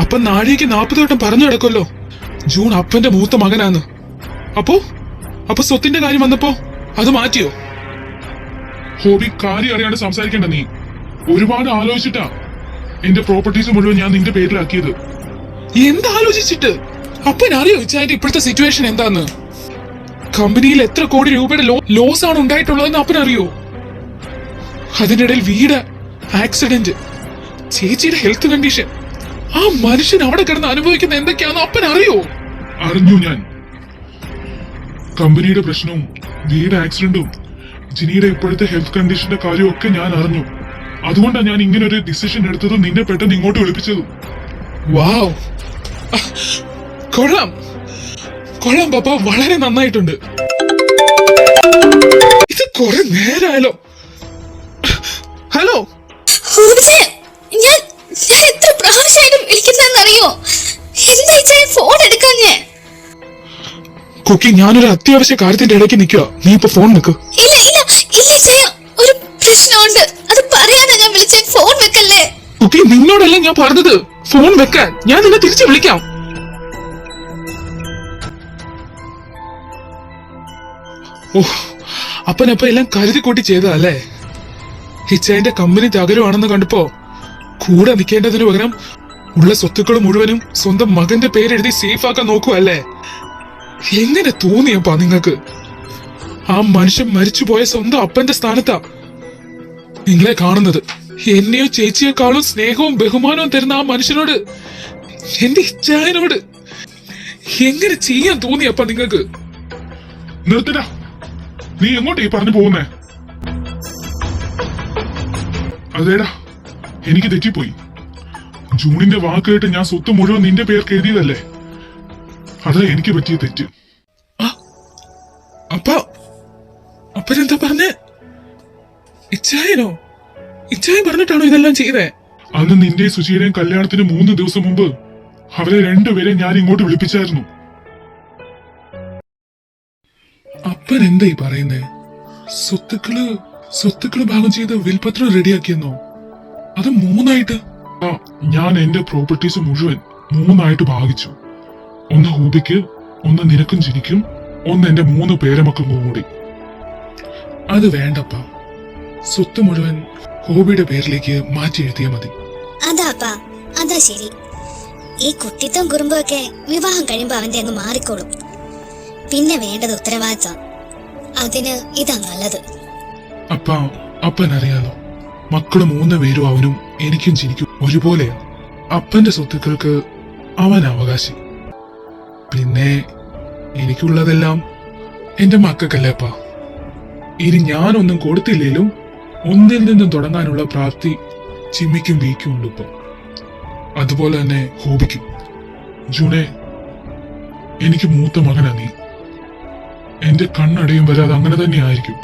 അപ്പൻ നാഴികയ്ക്ക് 40 വട്ടം പറഞ്ഞു കിടക്കുമല്ലോ ജൂൺ അപ്പന്റെ മൂത്ത മകനാന്ന്. അപ്പൊ സ്വത്തിന്റെ കാര്യം വന്നപ്പോ അത് മാറ്റിയോ? ഹോബി, കാര്യം അറിയാണ്ട് സംസാരിക്കേണ്ട. നീ ഒരുപാട് ആലോചിച്ചിട്ടാ എന്റെ പ്രോപ്പർട്ടീസ് മുഴുവൻ ഞാൻ നിന്റെ പേരിലാക്കിയത്. എന്താലോചിച്ചിട്ട്? അപ്പൻ അറിയോ ഇച്ചാന്റെ ഇപ്പോഴത്തെ സിറ്റുവേഷൻ എന്താന്ന്? കമ്പനിയിൽ എത്ര കോടി രൂപയുടെ ലോസ് ആണ് ഉണ്ടായിട്ടുള്ളതെന്ന് അപ്പൻ അറിയോ? അതിനിടയിൽ വീട്, ആക്സിഡന്റ്, ചേച്ചിയുടെ ഹെൽത്ത് കണ്ടീഷൻ, ആ മനുഷ്യൻ അവിടെ കിടന്ന് അനുഭവിക്കുന്ന എന്തൊക്കെയാണെന്ന് അപ്പൻ അറിയോ? അറിഞ്ഞു ഞാൻ. കമ്പനിയുടെ പ്രശ്നവും വീട് ആക്സിഡന്റും ജിനിയുടെ ഇപ്പോഴത്തെ ഹെൽത്ത് കണ്ടീഷന്റെ കാര്യമൊക്കെ ഞാൻ അറിഞ്ഞു. അതുകൊണ്ടാണ് ഞാൻ ഇങ്ങനെ ഒരു ഡിസിഷൻ എടുത്തതും നിന്നെ പെട്ടെന്ന് ഇങ്ങോട്ട് വിളിപ്പിച്ചതും. വാവ്, കൊള്ളാം കൊള്ളാം പാപ്പ, വളരെ നന്നായിട്ടുണ്ട്. ഇത് കുറെ നേരമായല്ലോ. ഹലോ, ഞാൻ എത്ര പ്രാവശ്യമായിട്ട് വിളിക്കുന്നറിയോ? എന്താ ഫോൺ എടുക്കാഞ്ഞേ? കുക്കി, ഞാനൊരു അത്യാവശ്യ കാര്യത്തിന്റെ ഇടയ്ക്ക് നിൽക്കുക. നീ ഇപ്പൊ ഫോൺ വെക്ക്. ഇല്ല ഇല്ല ഇല്ല ചായ, ഒരു പ്രശ്നമുണ്ട്. അത് പറയാനാ ഞാൻ വിളിച്ചത്. ഫോൺ വെക്കല്ലേ. കുക്കി, നിന്നോടല്ല ഞാൻ പറഞ്ഞത് ഫോൺ വെക്കാൻ. ഞാൻ നിന്നെ തിരിച്ചു വിളിക്കാം. ഓ, അപ്പനപ്പ എല്ലാം കരുതി കൂട്ടി ചെയ്തതല്ലേ? ഹിച്ചൈന്റെ കമ്പനി തകരുവാണെന്ന് കണ്ടപ്പോ കൂടെ നിൽക്കേണ്ടതിന് പകരം ഉള്ള സ്വത്തുക്കൾ മുഴുവനും സ്വന്തം മകന്റെ പേരെഴുതി സേഫ് ആക്കാൻ നോക്കുവല്ലേ? എങ്ങനെ തോന്നിയപ്പാ നിങ്ങൾക്ക്? ആ മനുഷ്യൻ മരിച്ചുപോയ സ്വന്തം അപ്പന്റെ സ്ഥാനത്താ നിങ്ങളെ കാണുന്നത്. എന്നെയോ ചേച്ചിയെക്കാളും സ്നേഹവും ബഹുമാനവും തരുന്ന ആ മനുഷ്യനോട്, എന്റെ ഹിച്ചായനോട് എങ്ങനെ ചെയ്യാൻ തോന്നിയപ്പാ നിങ്ങൾക്ക്? നിർത്തടാ, നീ എങ്ങോട്ടേ പറഞ്ഞു പോകുന്നേ? അതേടാ, എനിക്ക് തെറ്റിപ്പോയി. ജൂണിന്റെ വാക്ക് കേട്ട് ഞാൻ സ്വത്ത് മുഴുവൻ നിന്റെ പേർക്ക് എഴുതിയതല്ലേ? അതാ എനിക്ക് പറ്റിയ തെറ്റ്. അപ്പനെന്താ പറഞ്ഞേ? ഇച്ചായനോ? ഇച്ചായൻ പറഞ്ഞിട്ടാണോ ഇതെല്ലാം ചെയ്തേ? അന്ന് നിന്റെ സുചിയുടെയും കല്യാണത്തിന് 3 ദിവസം മുമ്പ് അവരെ രണ്ടുപേരെ ഞാൻ ഇങ്ങോട്ട് വിളിപ്പിച്ചായിരുന്നു. അപ്പൻ എന്തായി പറയുന്നേ? സ്വത്തുക്കള് ഭാഗം ചെയ്ത് വിൽപത്രം റെഡിയാക്കിയെന്നോ? അത് 3 ആ, ഞാൻ എന്റെ പ്രോപ്പർട്ടീസ് മുഴുവൻ 3 ഭാഗിച്ചു. ഒന്ന് ഹൂബിക്ക്, ഒന്ന് നിനക്കും ജിനിക്കും, ഒന്ന് എന്റെ 3 പേരമക്കൾക്കും കൂടി. അത് വേണ്ടപ്പാ, സ്വത്ത് മുഴുവൻ ഹോബിയുടെ പേരിലേക്ക് മാറ്റി എഴുതിയാൽ മതി. അതാപ്പാ, അതാ ശരി. ഈ കുട്ടിത്തം കുറുമ്പൊക്കെ വിവാഹം കഴിയുമ്പോ അവന്റെ അങ്ങ് മാറിക്കോളും. പിന്നെ വേണ്ടത് ഉത്തരവാദിത്തം. അതിന് ഇതാ നല്ലത്. അപ്പാ, അപ്പനറിയാലോ, മക്കള് 3 പേരും അവനും എനിക്കും ജിനിക്കും ഒരുപോലെയാണ്. അപ്പന്റെ സ്വത്തുക്കൾക്ക് അവൻ അവകാശി. പിന്നെ എനിക്കുള്ളതെല്ലാം എന്റെ മക്കൾക്കല്ലേപ്പാ. ഇനി ഞാനൊന്നും കൊടുത്തില്ലേലും ഒന്നിൽ നിന്നും തുടങ്ങാനുള്ള പ്രാപ്തി ചിമ്മിക്കും വീക്കും ഉണ്ട് ഇപ്പൊ. അതുപോലെ തന്നെ ഹോബിക്കും. ജൂണെ, എനിക്ക് മൂത്ത മകനാ നീ. എന്റെ കണ്ണടയും വരെ അത് അങ്ങനെ തന്നെ ആയിരിക്കും.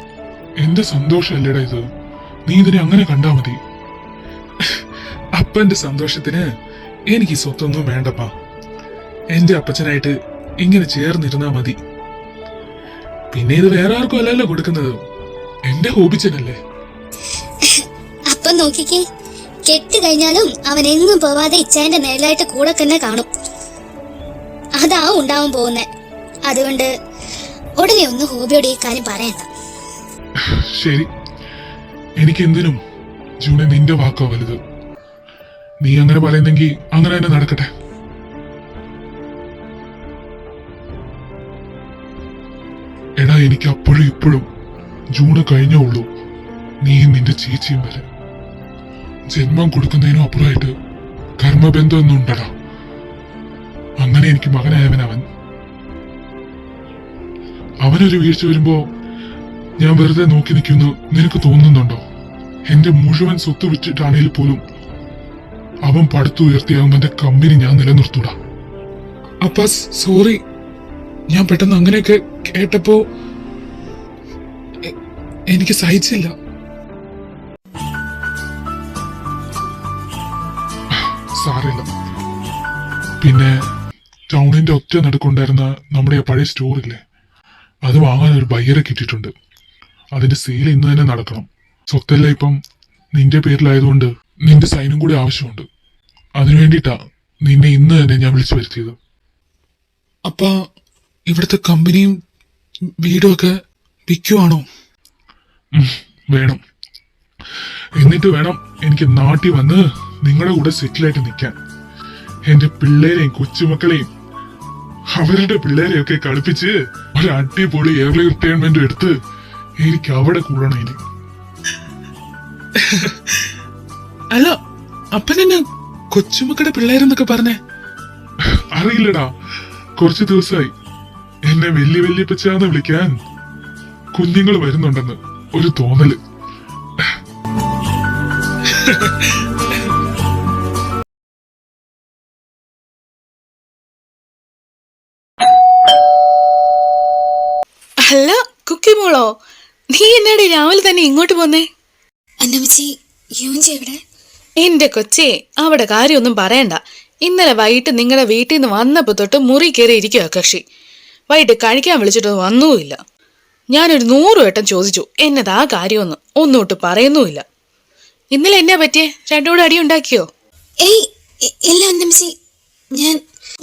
എന്റെ സന്തോഷമല്ലേടാ ഇത്. നീ ഇതിനെ അങ്ങനെ കണ്ടാ മതി. അപ്പന്റെ സന്തോഷത്തിന് എനിക്ക് സ്വത്തൊന്നും വേണ്ടപ്പാ. എന്റെ അപ്പച്ചനായിട്ട് ഇങ്ങനെ ചേർന്നിരുന്നാ മതി. പിന്നെ ഇത് വേറെ ആർക്കും അല്ലല്ലോ കൊടുക്കുന്നത്, എന്റെ ഹോബിച്ചനല്ലേ. അപ്പൊ നോക്കിക്കേ, കെട്ട് കഴിഞ്ഞാലും അവൻ എങ്ങും പോവാതെ ഇച്ചായന്റെ നേരിലായിട്ട് കൂടെ തന്നെ കാണും. അതാ ഉണ്ടാവാൻ പോകുന്നേ. അതുകൊണ്ട് ഉടനെ ഒന്ന് ഹോബിയോട് ഈ കാര്യം പറയണ്ട. ശരി, എനിക്ക് എന്തിനും ജൂണെ നിന്റെ വാക്കോ വലുത്. നീ അങ്ങനെ പറയുന്നെങ്കിൽ അങ്ങനെ തന്നെ നടക്കട്ടെ. എടാ, എനിക്ക് അപ്പോഴും ഇപ്പോഴും ജൂണ് കഴിഞ്ഞേ ഉള്ളൂ. നീയും നിന്റെ ചേച്ചിയും വരെ. ജന്മം കൊടുക്കുന്നതിനും അപ്പുറമായിട്ട് കർമ്മബന്ധം ഒന്നും ഉണ്ടടാ. അങ്ങനെ എനിക്ക് മകനായവനവൻ. അവനൊരു വീഴ്ച വരുമ്പോ ഞാൻ വെറുതെ നോക്കി നിൽക്കുന്നു നിനക്ക് തോന്നുന്നുണ്ടോ? എന്റെ മുഴുവൻ സ്വത്ത് വിറ്റിട്ടാണെങ്കിൽ പോലും അവൻ പടുത്തുയർത്തിയാകുമ്പോ എന്റെ കമ്പനി ഞാൻ നിലനിർത്തൂടാ. അപ്പാ സോറി, ഞാൻ പെട്ടെന്ന് അങ്ങനെയൊക്കെ കേട്ടപ്പോ എനിക്ക് സഹിച്ചില്ല. സാറില്ല. പിന്നെ ടൗണിന്റെ ഒറ്റ നടുക്കുണ്ടായിരുന്ന നമ്മുടെ ആ പഴയ സ്റ്റോറില്ലേ, അത് വാങ്ങാൻ ഒരു ബയ്യറെ കിട്ടിയിട്ടുണ്ട്. അതിന്റെ സെയിൽ ഇന്ന് തന്നെ നടക്കണം. സ്വത്തെല്ലാം ഇപ്പം നിന്റെ പേരിലായതുകൊണ്ട് നിന്റെ സൈനും കൂടി ആവശ്യമുണ്ട്. അതിനു വേണ്ടിയിട്ടാ നിന്നെ ഇന്ന് തന്നെ ഞാൻ വിളിച്ചു വരുത്തിയത്. അപ്പാ ഇവിടുത്തെ കമ്പനിയും വീടും ഒക്കെ വിൽക്കുവാണോ? വേണം. എന്നിട്ട് വേണം എനിക്ക് നാട്ടിൽ വന്ന് നിങ്ങളുടെ കൂടെ സെറ്റിലായിട്ട് നിൽക്കാൻ. എന്റെ പിള്ളേരെയും കൊച്ചുമക്കളെയും അവരുടെ പിള്ളേരെയൊക്കെ കളിപ്പിച്ച് ഒരു അടിപൊളി എയർലി റിട്ടയർമെന്റ് എടുത്ത് എനിക്ക് അവിടെ കൂടണം. ഇനി അല്ല, അപ്പനെന്നെ കൊച്ചുമക്കളുടെ പിള്ളേരെന്നൊക്കെ പറഞ്ഞേ? അറിയില്ലടാ, കുറച്ചു ദിവസമായി എന്നെ വലിയ വല്യപ്പച്ചാന്ന് വിളിക്കാൻ കുഞ്ഞുങ്ങൾ വരുന്നുണ്ടെന്ന് ഒരു തോന്നല്. അല്ല കുക്കി മോളോ, നീ എന്നാടി രാവിലെ തന്നെ ഇങ്ങോട്ട് പോന്നേ? അന്നമ്മച്ചി, യൂഞ്ചി എവിടെ? എന്റെ കൊച്ചേ, അവിടെ കാര്യമൊന്നും പറയണ്ട. ഇന്നലെ വൈകിട്ട് നിങ്ങളുടെ വീട്ടിൽ നിന്ന് വന്നപ്പോ തൊട്ട് മുറി കയറി ഇരിക്കുക കക്ഷി. വൈകിട്ട് കഴിക്കാൻ വിളിച്ചിട്ട് വന്നുമില്ല. ഞാനൊരു 100 വട്ടം ചോദിച്ചു എന്നതാ കാര്യമൊന്നും. ഒന്നോട്ട് പറയുന്നുമില്ല. ഇന്നലെ എന്നാ പറ്റിയേ? രണ്ടോട് അടി ഉണ്ടാക്കിയോ? ഏയ് ഇല്ല അന്നമ്മച്ചി, ഞാൻ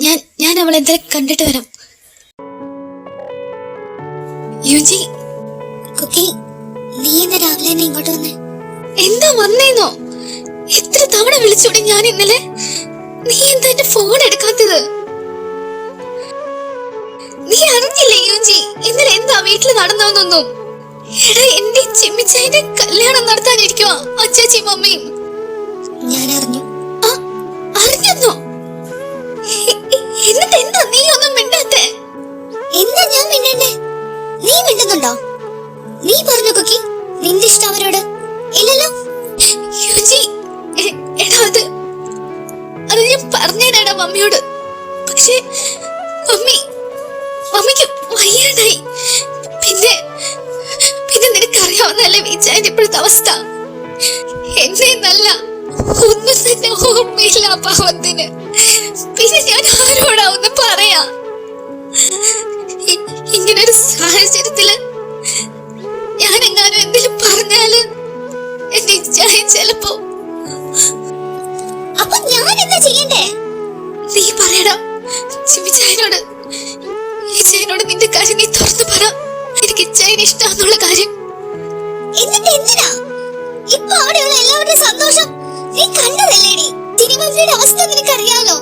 ഞാൻ ഞാൻ അവളെ എന്തായാലും കണ്ടിട്ട് വരാം. യൂജി, കുക്കി, നീ ഇന്ന് രാവിലെ തന്നെ ഇങ്ങോട്ട് വന്നേ? എന്താ വന്നേന്നോ? എത്ര തവണ വിളിച്ചോടി ഞാൻ ഇന്നലെ. നീ എന്താ എന്റെ ഫോൺ എടുക്കാത്തത്? നീ അറിഞ്ഞില്ലേ യൂജി ഇന്നലെ എന്താ വീട്ടിൽ നടന്നോന്നൊന്നും? എടാ, എന്റെ ചിമ്മിച്ചായന്റെ കല്യാണം നടത്താനിരിക്കുവാ അച്ചാച്ചി മമ്മിയും. ഞാൻ അറിഞ്ഞു. അറിഞ്ഞോ? എന്നിട്ട് എന്താ നീ ഒന്നും മിണ്ടാത്തെ? എന്താ ഞാൻ മിണ്ടണ്ടേ? നീ മിണ്ടുന്നുണ്ടോ? നീ പറഞ്ഞു കുക്കി, നിന്റെ ഇഷ്ടം അവരോട് ഇല്ലല്ലോ. യൂജി, എടാ അത് ഞാൻ പറഞ്ഞേടാ മമ്മിയോട്. പക്ഷെ മമ്മിക്ക് വയ്യാണ്ടായി. പിന്നെ നിനക്കറിയാവുന്നല്ലേ വീച്ചായന്റെ ഇപ്പോഴത്തെ അവസ്ഥ. എന്നെ നല്ല ഒന്നും തന്നെ ഓർമ്മയില്ല ആ പാവത്തിന്. പിന്നെ ഞാൻ ആരോടാ ഒന്ന് പറയാ? ഇങ്ങനൊരു സാഹചര്യത്തില് ഞാനെങ്ങാനും എന്തെങ്കിലും പറഞ്ഞാല് എന്റെ ഇച്ഛായ ചിലപ്പോ ചിമ്മിച്ചായനോട് ഈ ചായനോട് നിന്റെ കാര്യം നീ തുറന്നു പറ. എനിക്ക് ചായനെ ഇഷ്ടാന്നുള്ള കാര്യം. എന്നിട്ട് എന്തിനാ ഇപ്പൊ അവിടെയുള്ള എല്ലാവരുടെയും സന്തോഷം നീ കണ്ടതല്ലേടി? തിരുമന്ത്രിയുടെ അവസ്ഥ നിനക്കറിയാലോ.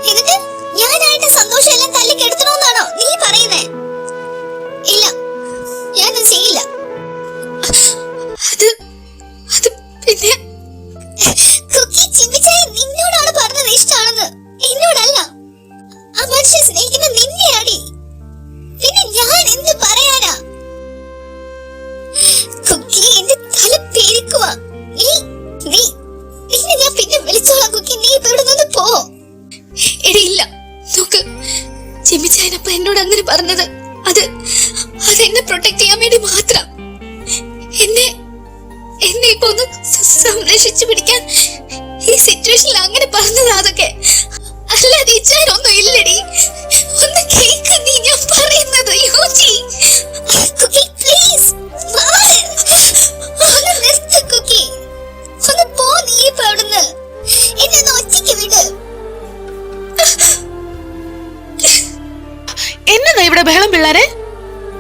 എന്നിട്ട് ഞാനായിട്ട് സന്തോഷം എല്ലാം തല്ലിക്കെടുത്തണോന്നാണോ നീ പറയുന്നേ? ഇല്ല, ഞാനത് ചെയ്യില്ല. അത് അത് പിന്നെ കുക്കി, ചിമ്മിച്ചായ നിന്നോടാണ് പറഞ്ഞത് ഇഷ്ടാണെന്ന്, എന്നോടല്ല. ആ മനുഷ്യൻ സ്നേഹിക്കുന്ന നിന്നെയാടി. പിന്നെ ഞാൻ എന്ത് പറയാനാ? കുക്കി, എന്റെ തല പേരിക്കുവാ. പിന്നെ ഞാൻ പിന്നെ വിളിച്ചോളാം കുക്കി. നീ ഇപ്പൊ ഇവിടെ നിന്ന് പോ. എടിയില്ല, നോക്ക്, ചിമ്മിച്ചായനപ്പ എന്നോട് അങ്ങനെ പറഞ്ഞത് അത് എന്നെ പ്രൊട്ടക്ട് ചെയ്യാൻ വേണ്ടി മാത്രം. എന്നെ ഇപ്പൊ ഒന്ന് സംരക്ഷിച്ചു പിടിക്കാൻ ഈ സിറ്റുവേഷനിൽ അങ്ങനെ പറഞ്ഞതാ അതൊക്കെ. അല്ലാതെ ഇച്ചാരൊന്നും ഇല്ലടി. ഒന്ന് കേക്ക് നീ ഞാൻ പറയുന്നത്. യോജി കുക്കി, പ്ലീസ് ഒന്ന് നിർത്ത് കുക്കി. ഒന്ന് പോ നീ ഇപ്പൊ അവിടുന്ന്. എന്നെ ഒന്ന് ഒറ്റയ്ക്ക് വിട്. എന്നതാ ഇവിടെ ബഹളം പിള്ളേരെ?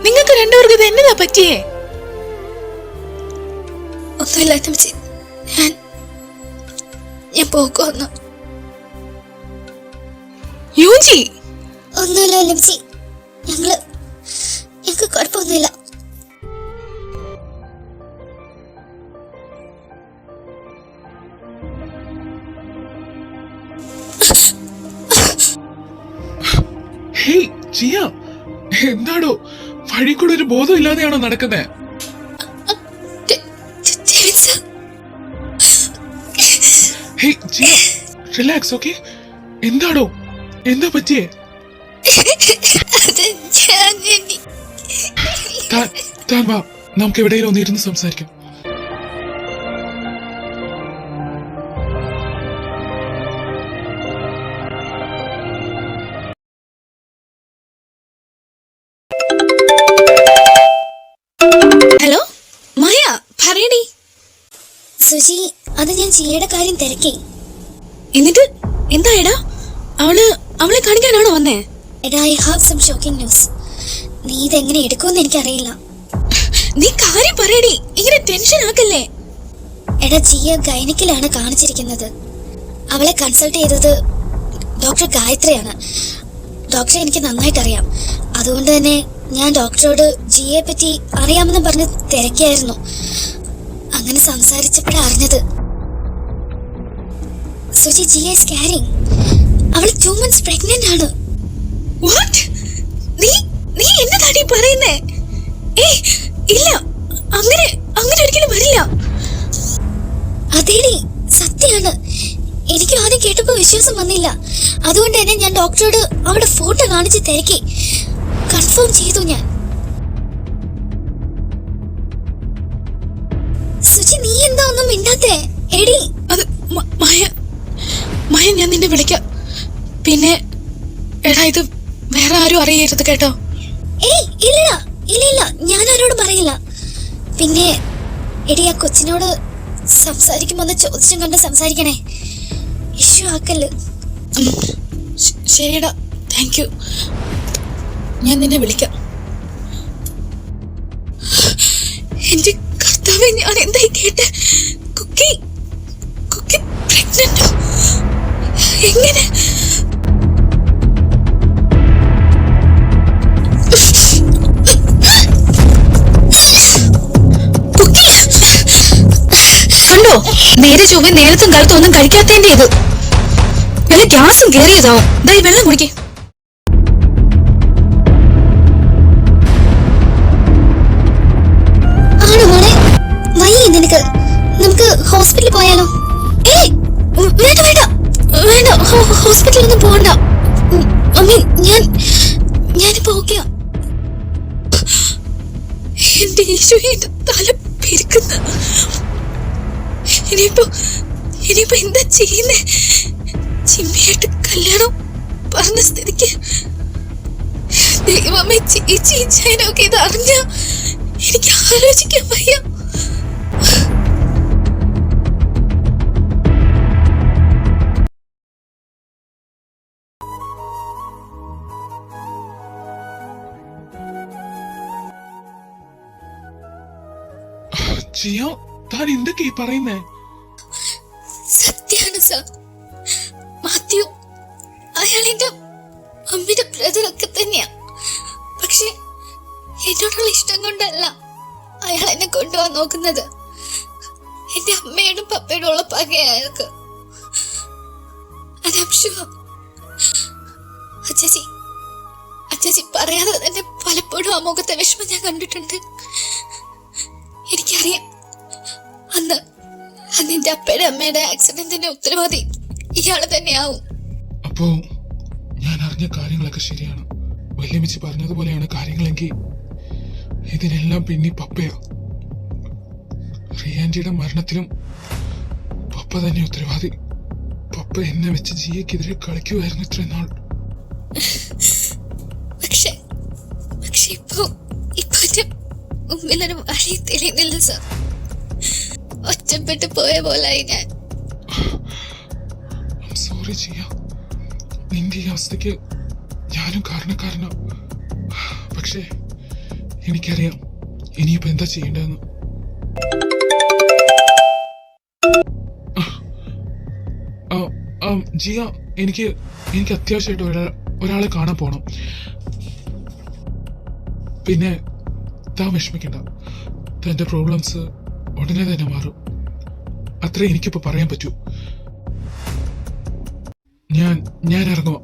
നിങ്ങൾക്ക് രണ്ടുപേർക്ക് ഇത് എന്നതാ പറ്റിയേ? ഒന്നുമില്ല അമ്മച്ചി, ഞാൻ പോക്കുവന്നു. യൂജി, ഒന്നുമില്ല ലംസി, ഞങ്ങൾക്ക് കുഴപ്പമൊന്നുമില്ല. ഹേയ് ജിയ, എന്താടോ വഴി കൂടെ ഒരു ബോധം ഇല്ലാതെയാണോ നടക്കുന്നേ? Hey Jiya, relax, okay? എന്താടോ, എന്താ പറ്റിയേ? താൻ വാ, നമുക്ക് എവിടെയെങ്കിലും ഒന്നിരുന്ന് സംസാരിക്കാം. ഹലോ മായ, പറയടി. സുജി, അത് ഞാൻ ജിയയുടെ കാര്യം തിരക്കി. എന്നിട്ട് എന്തായടാ? അവളെ കാണിക്കാനാണോ വന്നേ? എടാ, I have some shocking news. നീ ഇതെങ്ങനെ എടുക്കുമെന്ന് എനിക്കറിയില്ല. നീ കാര്യം പറയടി, ഇങ്ങനെ ടെൻഷൻ ആക്കല്ലേ. എടാ, ജിയ ഗൈനിക്കിലാണ് കാണിച്ചിരിക്കുന്നത്. അവളെ കൺസൾട്ട് ചെയ്തത് ഡോക്ടർ ഗായത്രിയാണ്. ഡോക്ടറെ എനിക്ക് നന്നായിട്ട് അറിയാം. അതുകൊണ്ട് തന്നെ ഞാൻ ഡോക്ടറോട് ജിയെ പറ്റി അറിയാമെന്ന് പറഞ്ഞ് തിരക്കിയായിരുന്നു. അങ്ങനെ സംസാരിച്ചപ്പോഴാണ് അറിഞ്ഞത്. Suji, Jiya is carrying. അവൾ 2 months പ്രഗ്നന്റ് ആണ്. വാട്ട്? നീ എന്നതാടി പറയുന്നേ? ഏയ് ഇല്ല, അങ്ങനെ ഒരിക്കലും വരില്ല. അതേടി, സത്യമാണ്. എനിക്ക് ആദ്യം കേട്ടപ്പോ വിശ്വാസം വന്നില്ല. അതുകൊണ്ട് തന്നെ ഞാൻ ഡോക്ടറോട് അവളുടെ ഫോട്ടോ കാണിച്ച് തിരക്കി. കൺഫേം ചെയ്തു ഞാൻ. സുജി, നീ എന്താ ഒന്നും മിണ്ടാത്തേ? എടി, അത് മായ, ഞാൻ നിന്നെ വിളിക്കാം. പിന്നെ എടാ, ഇത് വേറെ ആരും അറിയരുത് കേട്ടോ. ഏയ് ഇല്ല, ഞാൻ ആരോടും പറയില്ല. പിന്നെ എടി, ആ കൊച്ചിനോട് സംസാരിക്കുമ്പോ ഒന്ന് ചോദിച്ചും കണ്ട് സംസാരിക്കണേ. ഇഷ്യൂ ആക്കല്. ശരിയടാ, താങ്ക് യു. ഞാൻ നിന്നെ വിളിക്കാം. എന്റെ കർത്താവേ, ഞാൻ എന്തായി കേട്ടെ? കുക്കി പ്രഗ്നന്റോ? എങ്ങനെ? കണ്ടോ, നേരെ ചൊവ്വ നേരത്തും കാലത്തും ഒന്നും കഴിക്കാത്തതിന്റെ ഇത്. വല്ല ഗ്യാസും കയറിയതാവും. ദാ ഈ വെള്ളം കുടിക്കേ. ആണോ മോളെ? വയ്യ നിനക്ക്? നമുക്ക് ഹോസ്പിറ്റലിൽ പോയാലോ? ഏയ് വേണ്ട, ഹോസ്പിറ്റലൊന്നും പോകണ്ട. അമ്മി, ഞാനിപ്പോ ഓക്കെയാ. എന്റെ ഈശോ, എന്റെ തല പെരുക്കുന്ന. ഇനിയിപ്പോ എന്താ ചെയ്യുന്നേ? ചിമ്മിയായിട്ട് കല്യാണം പറഞ്ഞ സ്ഥിതിക്ക് ദൈവമേ, ചേച്ചി ചൈനൊക്കെ ഇത് അറിഞ്ഞ എനിക്ക് ആലോചിക്കാൻ വയ്യ. ജിയ, താൻ എന്തൊക്കെയാ പറയുന്നേ? സത്യാണ് സർ. മാത്യു അയാളെന്റെ അമ്മയുടെ ബ്രദറൊക്കെ തന്നെയാ. പക്ഷെ എന്നോടുള്ള ഇഷ്ടം കൊണ്ടല്ല അയാൾ എന്നെ കൊണ്ടുപോകാൻ നോക്കുന്നത്. എന്റെ അമ്മയോടും പപ്പയോടും ഉള്ള പകയാ അയാൾക്ക്. അച്ചാച്ചി പറയാതെ തന്നെ പലപ്പോഴും ആ മുഖത്തെ വിഷമം ഞാൻ കണ്ടിട്ടുണ്ട്. എനിക്കറിയാം അന്ന് എന്റെ അപ്പയുടെ അമ്മയുടെ ആക്സിഡന്റിന്റെ ഉത്തരവാദി ഇയാള് തന്നെയാവും. അപ്പോ ഞാൻ അറിഞ്ഞ കാര്യങ്ങളൊക്കെ ശരിയാണ്. വല്യമ്മച്ചി പറഞ്ഞതുപോലെയാണ് കാര്യങ്ങളെങ്കിൽ ഇതിനെല്ലാം പിന്നെ പപ്പയാ. റിയാൻറ്റിയുടെ മരണത്തിലും പപ്പ തന്നെ ഉത്തരവാദി. പപ്പ എന്നെ വെച്ച് ജിയക്കെതിരെ കളിക്കുമായിരുന്നു ഇത്രയും നാൾ. പക്ഷെ ഇപ്പൊ എന്റെ മുമ്പിലൊരു വഴി തെളിയുന്നില്ല സർ. ഒറ്റപ്പെട്ടു പോയ പോലായി ഞാൻ. സോറി ജിയ, നിന്റെ ഈ അവസ്ഥയ്ക്ക് ഞാനും കാരണക്കാരനാ. പക്ഷേ എനിക്കറിയാം ഇനിയിപ്പോ എന്താ ചെയ്യേണ്ടതെന്ന്. ജിയ, എനിക്ക് അത്യാവശ്യമായിട്ട് ഒരാളെ കാണാൻ പോണം. പിന്നെ താൻ വിഷമിക്കണ്ട, തന്റെ പ്രോബ്ലംസ് ഉടനെ തന്നെ മാറും. അത്രേ എനിക്കിപ്പോ പറയാൻ പറ്റൂ. ഞാൻ ഇറങ്ങുക.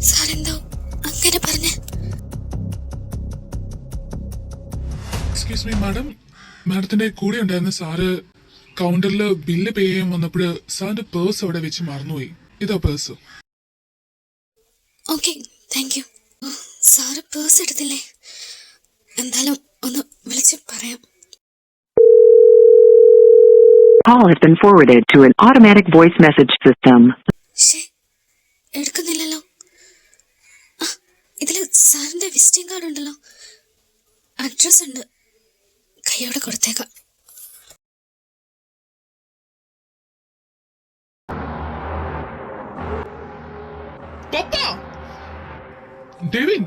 സാറെന്തോ അങ്ങനെ പറഞ്ഞ? എക്സ്ക്യൂസ് മീ മാഡം, മാഡത്തിന്റെ കൂടെ ഉണ്ടായിരുന്ന സാറ് കൗണ്ടറിൽ ബില്ല് പേ ചെയ്യാൻ വന്നപ്പോൾ സാറിന്റെ പേഴ്സ് അവിടെ വെച്ച് മറന്നുപോയി. ഇതാ purse. Okay, thank you. Sir purse എടുത്തില്ലേ? എന്തായാലും ഒന്ന് വിളിച്ച് പറയാം. Call has been forwarded to an automatic voice message system. എടുക്കുന്നില്ലല്ലോ. ഇതില് സാറിന്റെ വിസിറ്റിംഗ് കാർഡ് ഉണ്ടല്ലോ, അഡ്രസ് ഉണ്ട്. കൈയോടെ കൊടുത്തേക്കാം. ഡെവിൻ,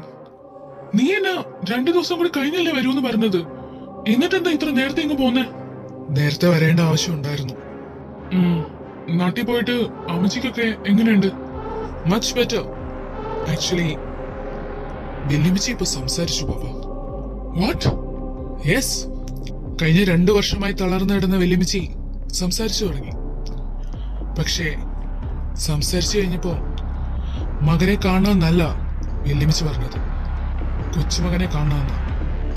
നീ എന്നാ 2 ദിവസം കൂടി കഴിഞ്ഞല്ലേ വരുമെന്ന് പറഞ്ഞത്? എന്നിട്ടെന്താ ഇത്ര നേരത്തെ ഇങ്ങ് പോന്നെ? നേരത്തെ വരേണ്ട ആവശ്യം ഉണ്ടായിരുന്നു. നാട്ടിൽ പോയിട്ട് അമ്മച്ചിക്കൊക്കെ എങ്ങനെയുണ്ട്? Much better actually. വല്യമ്മച്ചി ഇപ്പൊ സംസാരിച്ചു പാപ്പ. വാട്ട്? യെസ്, കഴിഞ്ഞ 2 വർഷമായി തളർന്നു കിടന്ന വല്യമ്മച്ചി സംസാരിച്ചു തുടങ്ങി. പക്ഷേ സംസാരിച്ചു കഴിഞ്ഞപ്പോ മകനെ കാണാന്നല്ല വല്യമ്മച്ചി പറഞ്ഞത്, കൊച്ചുമകനെ കാണാന്ന്.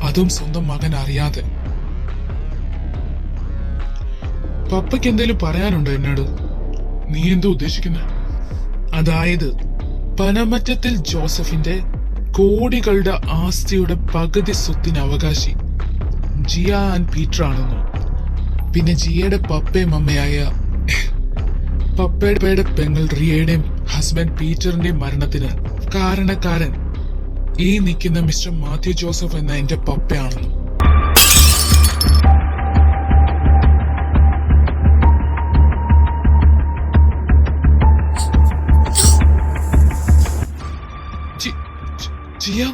അതും സ്വന്തം മകൻ അറിയാതെ. പപ്പയ്ക്ക് എന്തേലും പറയാനുണ്ടോ എന്നോട്? നീ എന്തോ ഉദ്ദേശിക്കുന്ന? അതായത് പനമറ്റത്തിൽ ജോസഫിന്റെ കോടികളുടെ ആസ്തിയുടെ പകുതി സ്വത്തിന് അവകാശി ജിയ ആൻഡ് പീറ്റർ ആണെന്നോ? പിന്നെ ജിയയുടെ പപ്പയും അമ്മയായ പപ്പയുടെ പെങ്ങൾ റിയയുടെയും ഹസ്ബൻഡ് പീറ്ററിന്റെയും മരണത്തിന് കാരണക്കാരൻ ഈ നിൽക്കുന്ന മിസ്റ്റർ മാത്യു ജോസഫ് എന്ന എന്റെ പപ്പയാണെന്നും. ജിയ,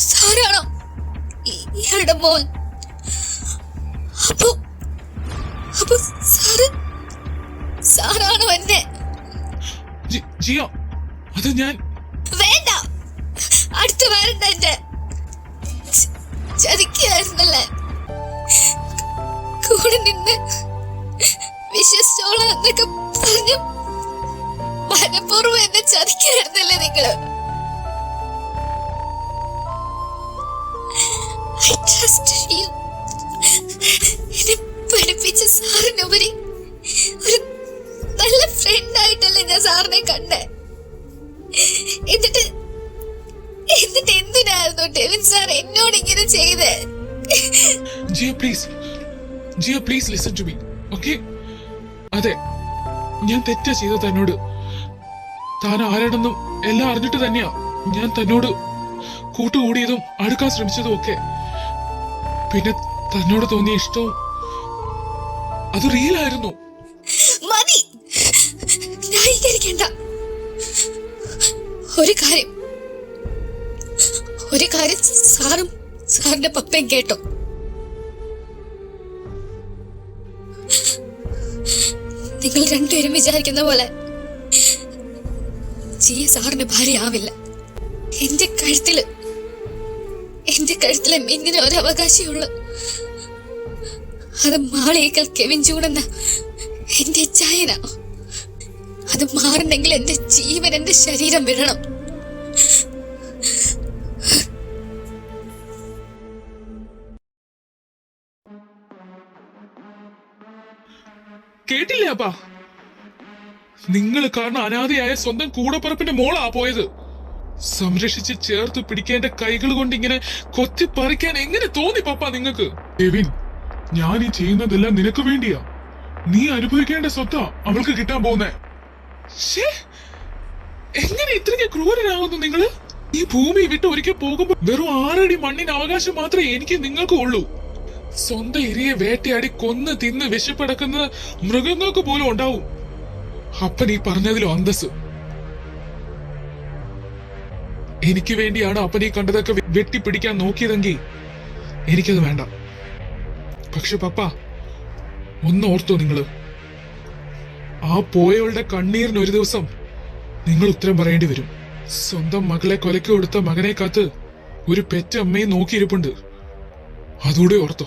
സാറാണോ ഇയാളുടെ മോൻ? അപ്പൊ സാറാണോ എന്നെ? ജിയ, അത് ഞാൻ. വേണ്ട, അടുത്ത് വരണ്ട. എന്റെ ചതിക്കായിരുന്നല്ലേ? കൂടെ നിന്ന് വിശ്വസിച്ചോളാം എന്നൊക്കെ പറഞ്ഞു മനഃപൂർവ്വം എന്നെ ചതിക്കായിരുന്നല്ലേ നിങ്ങള്? I trusted you. എന്നെ പഠിപ്പിച്ച സാറിനുപരി ഒരു നല്ല ഫ്രണ്ട് ആയിട്ടല്ലേ ഞാൻ സാറിനെ കണ്ടേ. എന്നിട്ട് എന്തിനായിരുന്നു ഡെവിൻ സാർ എന്നോട് ഇങ്ങനെ ചെയ്തേ? Jiya please listen to me, okay? അതെ, ഞാൻ തെറ്റാ ചെയ്ത തന്നോട്. താൻ ആരാണെന്നും എല്ലാം അറിഞ്ഞിട്ട് തന്നെയാ ഞാൻ തന്നോട് കൂട്ടുകൂടിയതും അടുക്കാൻ ശ്രമിച്ചതും ഒക്കെ. പിന്നെ തന്നോട് തോന്നിയ ഇഷ്ടവും അത് റിയൽ ആയിരുന്നു. മതി, ന്യായീകരിക്കണ്ട. ഒരു കാര്യം സാറും സാറിന്റെ പപ്പയും കേട്ടോ. നിങ്ങൾ രണ്ടുപേരും വിചാരിക്കുന്ന പോലെ ജിയ സാറിന്റെ ഭാര്യ ആവില്ല. എന്റെ കഴുത്തിലെ മിന്നിന് ഒരു അവകാശമുള്ളു. അത് മാളിയേക്കൽ കെവിൻ ജൂണെന്ന എന്റെ ചായന. അത് മാറണമെങ്കിൽ എന്റെ ജീവൻ, എന്റെ ശരീരം വിടണം. കേട്ടില്ലേ അപ്പാ? നിങ്ങൾ കാരണം അനാഥയായ സ്വന്തം കൂടപ്പറപ്പിന്റെ മോളാ പോയത്. സംരക്ഷിച്ച് ചേർത്ത് പിടിക്കേണ്ട കൈകൾ കൊണ്ട് ഇങ്ങനെ കൊത്തി പറിക്കാൻ എങ്ങനെ തോന്നി പപ്പ നിങ്ങൾക്ക്? കെവിൻ, ഞാൻ ഈ ചെയ്യുന്നതെല്ലാം നിനക്ക് വേണ്ടിയാ. നീ അനുഭവിക്കേണ്ട സ്വത്താ അവൾക്ക് കിട്ടാൻ പോകുന്നേ. എങ്ങനെ ഇത്രയ്ക്ക് ക്രൂരനാകുന്നു നിങ്ങള്? ഈ ഭൂമി വിട്ട് ഒരിക്കൽ പോകുമ്പോ വെറും 6 അടി മണ്ണിന് അവകാശം മാത്രമേ എനിക്ക് നിങ്ങൾക്ക് ഉള്ളൂ. സ്വന്തം ഇരയെ വേട്ടയാടി കൊന്ന് തിന്ന് വിശപ്പടക്കുന്ന മൃഗങ്ങൾക്ക് പോലും ഉണ്ടാവും. അപ്പൻ ഈ പറഞ്ഞതിലും അന്തസ്. എനിക്ക് വേണ്ടിയാണ് അപ്പൻ ഈ കണ്ടതൊക്കെ വെട്ടിപ്പിടിക്കാൻ നോക്കിയതെങ്കിൽ എനിക്കത് വേണ്ട. പക്ഷെ പപ്പ, ഒന്ന് ഓർത്തോ നിങ്ങള്, ആ പോയവളുടെ കണ്ണീരിന് ഒരു ദിവസം നിങ്ങൾ ഉത്തരം പറയേണ്ടി വരും. സ്വന്തം മകളെ കൊലയ്ക്ക് കൊടുത്ത മകനെ കാത്ത് ഒരു പെറ്റ അമ്മയെ നോക്കിയിരിപ്പുണ്ട്. അതുകൂടെ ഓർത്തോ.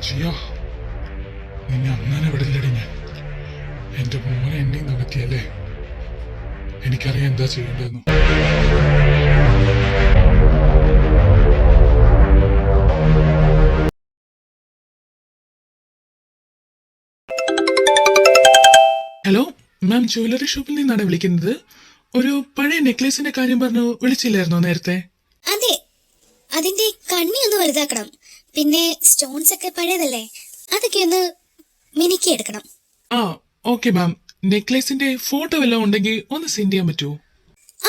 ജിയ, നിന്നെ അങ്ങനെ വിടില്ലടി ഞാൻ. എന്റെ മോനെ എന്നെ നടത്തിയല്ലേ. എനിക്കറിയാം എന്താ ചെയ്യേണ്ടതെന്ന്. ഹലോ മാം, ജ്വല്ലറി ഷോപ്പിൽ നിന്നാണ് വിളിക്കുന്നത്. ഒരു പഴയ നെക്ലേസിന്റെ കാര്യം പറഞ്ഞു വിളിച്ചില്ലായിരുന്നോ നേരത്തെ? അതെ, അതിന്റെ കണ്ണി ഒന്ന് വലുതാക്കണം. പിന്നെ സ്റ്റോൺസ് ഒക്കെ പഴയതല്ലേ, അതൊക്കെ ഒന്ന് മിനുക്കി എടുക്കണം. ആ ഓക്കെ മാം. നെക്ലേസിന്റെ ഫോട്ടോ വല്ലതും ഉണ്ടെങ്കിൽ ഒന്ന് സെൻഡ് ചെയ്യാൻ പറ്റുമോ?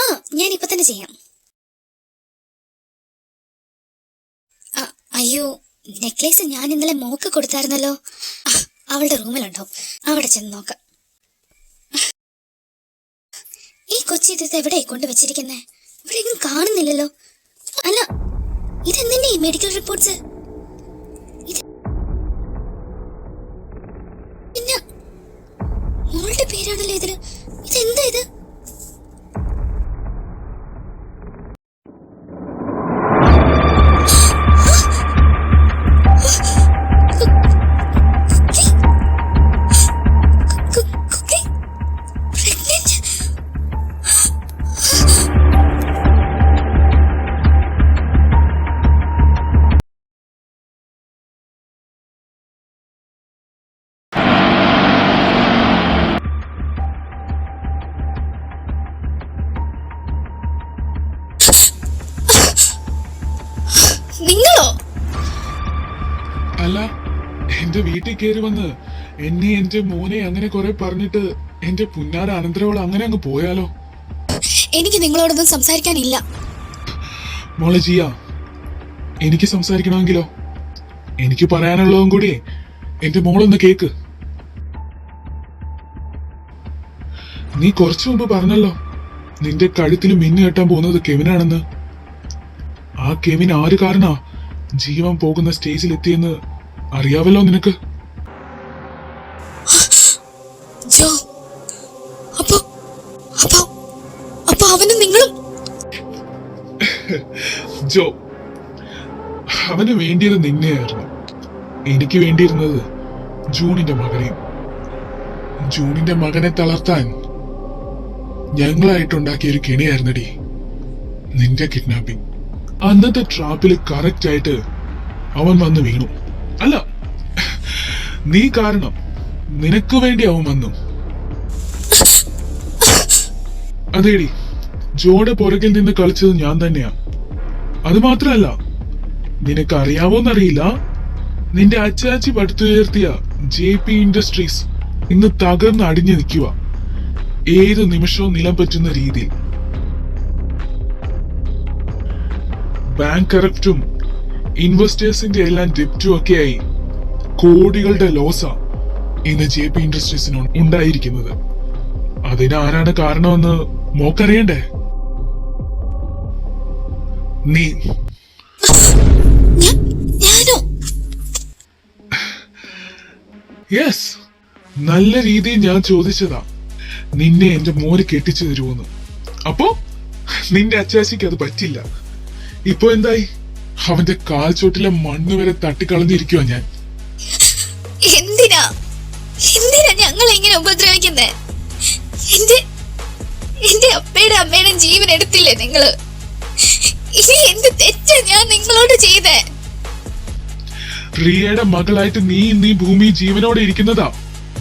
ആ, ഞാൻ ഇപ്പൊ തന്നെ ചെയ്യാം. അയ്യോ, നെക്ലേസ് ഞാൻ ഇന്നലെ മോക്ക് കൊടുത്തായിരുന്നല്ലോ. അവളുടെ റൂമിലുണ്ടോ? അവിടെ ചെന്ന് നോക്കാം. ഈ കൊച്ചി ഇത് എവിടെ കൊണ്ടുവച്ചിരിക്കുന്നേ? ഇവിടെ എങ്ങും കാണുന്നില്ലല്ലോ. അല്ല, ഇതെന്തിന്റെ ഈ മെഡിക്കൽ റിപ്പോർട്ട്സ്? പിന്നെ മോളുടെ പേരാണല്ലോ ഇതില്. ഇതെന്താ ഇത്? നിങ്ങളോ? അല്ല, എന്റെ വീട്ടിൽ കയറി വന്ന് എന്നെ എന്റെ മോനെ അങ്ങനെ കുറെ പറഞ്ഞിട്ട് എന്റെ പുന്നാര അനന്തരവൾ അങ്ങനെ അങ്ങ് പോയാലോ? എനിക്ക് നിങ്ങളോടൊന്നും സംസാരിക്കാനില്ല. മോളെ ജിയ, എനിക്ക് സംസാരിക്കണമെങ്കിലോ? എനിക്ക് പറയാനുള്ളതും കൂടി എന്റെ മോളൊന്ന് കേക്ക്. നീ കുറച്ചു മുമ്പ് പറഞ്ഞല്ലോ നിന്റെ കഴുത്തിൽ മിന്നു കെട്ടാൻ പോകുന്നത് കെവിനാണെന്ന്. ആ കെവിൻ ആര് കാരണ ജീവൻ പോകുന്ന സ്റ്റേജിൽ എത്തിയെന്ന് അറിയാവല്ലോ നിനക്ക്. ജോ, അപ്പൊ അവനും നിങ്ങളും? ജോ, അവന് വേണ്ടിയത് നിന്നെയായിരുന്നു. എനിക്ക് വേണ്ടിയിരുന്നത് ജൂണിന്റെ മകനെയും. ജൂണിന്റെ മകനെ തളർത്താൻ ഞങ്ങളായിട്ടുണ്ടാക്കിയ ഒരു കെണിയായിരുന്നടി നിന്റെ കിഡ്നാപ്പിംഗ്. അന്നത്തെ ട്രാപ്പിൽ കറക്റ്റ് ആയിട്ട് അവൻ വന്ന് വീണു. അല്ല, നീ കാരണം, നിനക്ക് വേണ്ടി അവൻ വന്നു. അതേടി, ജോയുടെ പുറകിൽ നിന്ന് കളിച്ചത് ഞാൻ തന്നെയാ. അത് മാത്രല്ല, നിനക്ക് അറിയാവോന്നറിയില്ല, നിന്റെ അച്ചാച്ചി പടുത്തുയർത്തിയ JP ഇൻഡസ്ട്രീസ് ഇന്ന് തകർന്ന് അടിഞ്ഞു നിൽക്കുക. ഏത് നിമിഷവും നിലം പറ്റുന്ന രീതിയിൽ. ബാങ്ക് കറപ്റ്റും ഇൻവെസ്റ്റേഴ്സിന്റെ എല്ലാം ഡെപ്റ്റും ഒക്കെയായി കോടികളുടെ ലോസാ. ഇന്ന് JP ഇൻഡസ്ട്രീസിന് ഉണ്ടായിരിക്കുന്നത്. അതിന് ആരാണ് കാരണമെന്ന് മോക്കറിയണ്ടേ? നീ. ഞാനോ? യെസ്, നല്ല രീതിയിൽ ഞാൻ ചോദിച്ചതാ, നിന്നെ എന്റെ മോന് കെട്ടിച്ചു തരുമെന്ന്. അപ്പോ നിന്റെ അച്ചാച്ചിക്ക് അത് പറ്റില്ല. ഇപ്പൊ എന്തായി? അവന്റെ കാൽച്ചോട്ടിലെ മണ്ണ് വരെ തട്ടിക്കളഞ്ഞിരിക്കുവാ ഞാൻ. എന്തിനാ ഞങ്ങൾ ഇങ്ങനെ ഉപദ്രവിക്കുന്നേ? എന്റെ അപ്പയുടെ അമ്മയുടെ ജീവൻ എടുത്തില്ലേ നിങ്ങള്? ഇനി എന്ത് തെറ്റാ ഞാൻ നിങ്ങളോട് ചെയ്തേ? റിയയുടെ മകളായിട്ട് നീ ഭൂമി ജീവനോടെ ഇരിക്കുന്നതാ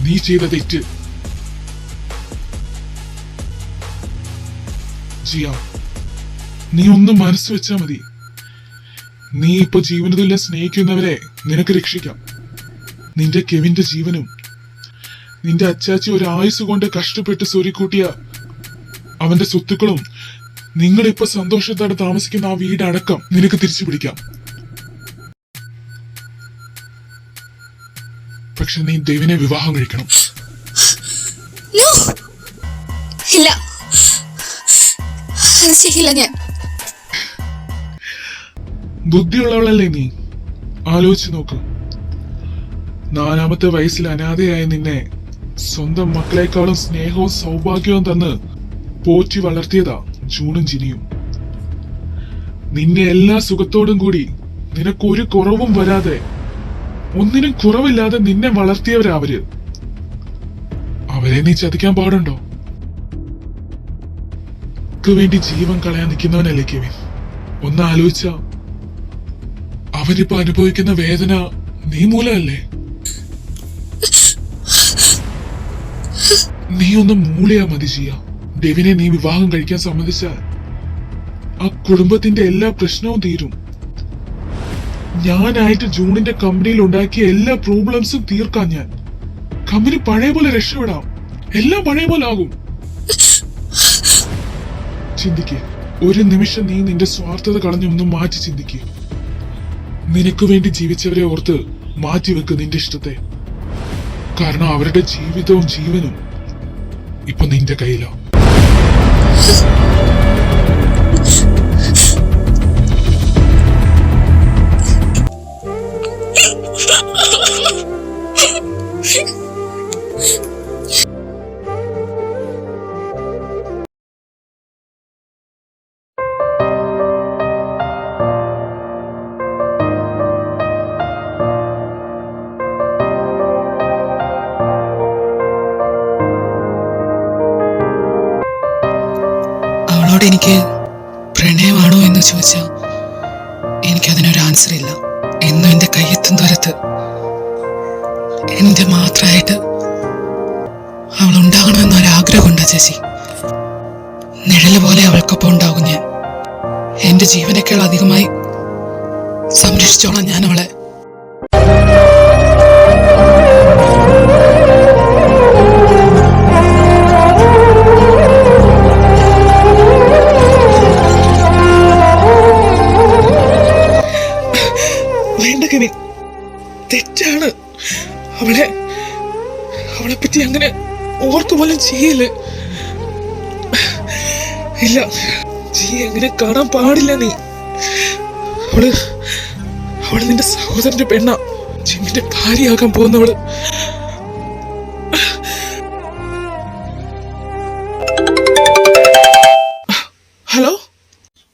നീ ചെയ്ത തെറ്റ്. ജിയ, നീ ഒന്ന് മനസ്സ് വെച്ചാ മതി. നീ ഇപ്പൊ ജീവനതുല്യം സ്നേഹിക്കുന്നവരെ നിനക്ക് രക്ഷിക്കാം. നിന്റെ കെവിന്റെ ജീവനും നിന്റെ അച്ചാച്ചി ഒരു ആയുസ് കൊണ്ട് കഷ്ടപ്പെട്ട് സ്വരുക്കൂട്ടിയ അവന്റെ സ്വത്തുക്കളും നിങ്ങളിപ്പോ സന്തോഷത്തോടെ താമസിക്കുന്ന ആ വീടടക്കം നിനക്ക് തിരിച്ചു പിടിക്കാം. പക്ഷെ നീ ദേവിനെ വിവാഹം കഴിക്കണം. ഇല്ല, അത് ചെയ്യില്ല ഞാൻ. ബുദ്ധിയുള്ളവളല്ലേ നീ? ആലോചിച്ച് നോക്ക്. 4-ാമത്തെ വയസ്സിൽ അനാഥയായ നിന്നെ സ്വന്തം മക്കളെക്കാളും സ്നേഹവും സൗഭാഗ്യവും തന്ന് പോറ്റി വളർത്തിയതാ ജൂണും ജിനിയും. നിന്നെ എല്ലാ സുഖത്തോടും കൂടി നിനക്കൊരു കുറവും വരാതെ, ഒന്നിനും കുറവില്ലാതെ നിന്നെ വളർത്തിയവരാ അവര്. അവരെ നീ ചതിക്കാൻ പാടുണ്ടോ? വേണ്ടി ജീവൻ കളയാൻ നിൽക്കുന്നവനല്ലേ കെവിൻ? ഒന്ന് ആലോചിച്ച അവനിപ്പോ അനുഭവിക്കുന്ന വേദന നീ മൂലമല്ലേ? നീ ഒന്ന് മൂളിയാ മതി ജിയ. ഡെവിനെ നീ വിവാഹം കഴിക്കാൻ സമ്മതിച്ചാൽ ആ കുടുംബത്തിന്റെ എല്ലാ പ്രശ്നവും തീരും. ഞാനായിട്ട് ജൂണിന്റെ കമ്പനിയിൽ ഉണ്ടാക്കിയ എല്ലാ പ്രോബ്ലംസും തീർക്കാൻ ഞാൻ. കമ്പനി പഴയ പോലെ രക്ഷപ്പെടാം. എല്ലാം പഴയ പോലെ ആകും. ചിന്തിക്ക്, ഒരു നിമിഷം നീ നിന്റെ സ്വാർത്ഥത കളഞ്ഞൊന്നും മാറ്റി ചിന്തിക്ക്. നിനക്ക് വേണ്ടി ജീവിച്ചവരെ ഓർത്ത് മാറ്റിവെക്ക് നിന്റെ ഇഷ്ടത്തെ. കാരണം അവരുടെ ജീവിതവും ജീവനും ഇപ്പൊ നിന്റെ കയ്യിലാണ്. അവളോട് എനിക്ക് പ്രണയമാണോ എന്ന് ചോദിച്ചാൽ എനിക്കതിനൊരു ആൻസർ ഇല്ല. എന്നും എൻ്റെ കയ്യെത്തും ദൂരത്ത് എൻ്റെ മാത്രമായിട്ട് അവൾ ഉണ്ടാകണമെന്നൊരാഗ്രഹമുണ്ട് ചേച്ചി. നിഴല് പോലെ അവൾക്കൊപ്പം ഉണ്ടാകും ഞാൻ. എൻ്റെ ജീവനേക്കാൾ അധികമായി സംരക്ഷിച്ചോളാം ഞാൻ അവളെ. തെറ്റാണ്. അവളെ പറ്റി അങ്ങനെ ഓർക്കുപോലും ചെയ്യല്. ഇല്ല, അങ്ങനെ കാണാൻ പാടില്ല നീ. അവള് നിന്റെ സഹോദരന്റെ പെണ്ണ, ജിമ്മിന്റെ ഭാര്യയാകാൻ പോകുന്നവള്.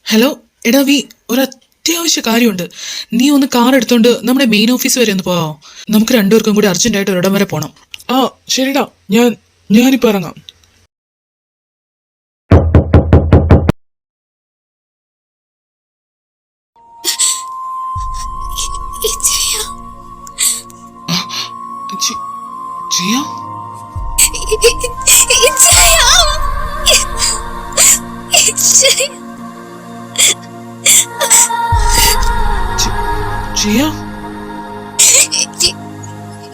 ഹലോ എടാ വി, ഒരു അത്യാവശ്യ കാര്യമുണ്ട്. നീ ഒന്ന് കാർ എടുത്തോണ്ട് നമ്മുടെ മെയിൻ ഓഫീസ് വരെ ഒന്ന് പോവാം. നമുക്ക് രണ്ടുപേർക്കും കൂടി അർജന്റായിട്ട് ഒരിടം വരെ പോണം. ആ ശരിടാ, ഞാനിപ്പോ ഇറങ്ങാം.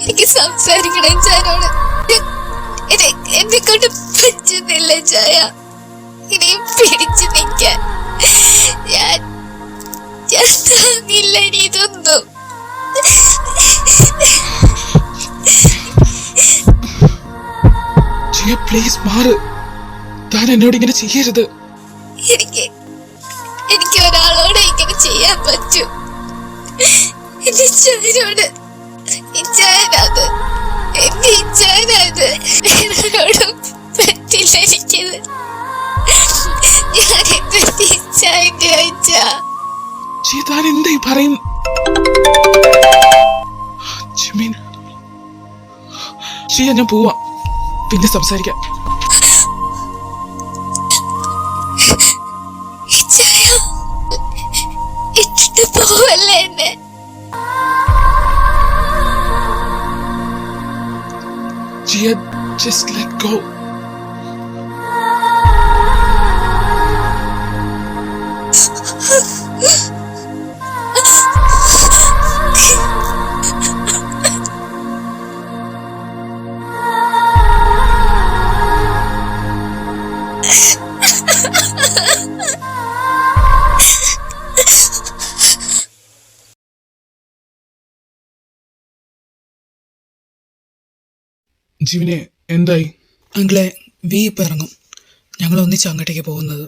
എനിക്ക് സംസാരിക്കണേ ചാനോട്. എന്നെ കൊണ്ട് പറ്റുന്നില്ല ചായ. ഇനിയും പിടിച്ചു നിൽക്കാൻ ഞാൻ താങ്ങില്ല ഇനി ഇതൊന്നും. പ്ലീസ് മാറ്. താൻ എന്നോട് ഇങ്ങനെ ചെയ്യരുത്. എനിക്ക് ഒരാളോട് ഇങ്ങനെ ചെയ്യാൻ പറ്റൂ. എന്റെ ഇച്ചായനോട്. ഇച്ചായനത് എന്റെ ഇച്ചായനത് എന്നോടും പറ്റില്ല എനിക്കത്. ഞാൻ എന്റെ ഇച്ചായന്റെ അയച്ചാ. താൻ എന്തായി പറയും? ഞാൻ പോവാ, പിന്നെ സംസാരിക്കാം. ഇട്ടിട്ട് പോവല്ലേ എന്നെ. Just let go. ജീവനെ എന്തായി? അങ്കിളെ, വി ഇപ്പം ഇറങ്ങും. ഞങ്ങൾ ഒന്നിച്ച് അങ്ങോട്ടേക്ക് പോകുന്നത്.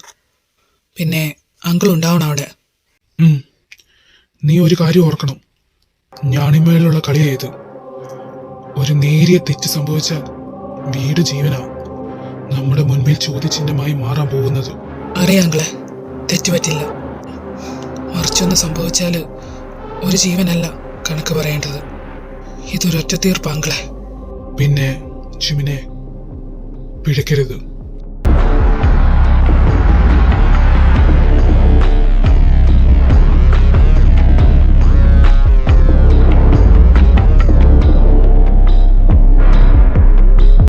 പിന്നെ അങ്കിൾ ഉണ്ടാവണം അവിടെ. നീ ഒരു കാര്യം ഓർക്കണം, ഞാണിമേലുള്ള കളിയായത്. ഒരു നേരിയ തെറ്റ് സംഭവിച്ചാൽ വീട് ജീവനാ നമ്മുടെ മുൻപിൽ ചോദ്യചിഹ്നമായി മാറാൻ പോകുന്നത്. അറിയാം അങ്കിളെ, തെറ്റുപറ്റില്ല. മറിച്ചൊന്ന് സംഭവിച്ചാൽ ഒരു ജീവനല്ല കണക്ക് പറയേണ്ടത്. ഇതൊരൊറ്റ തീർപ്പ് അങ്കിളെ. പിന്നെ ജിമിനെ പിഴക്കരുത്.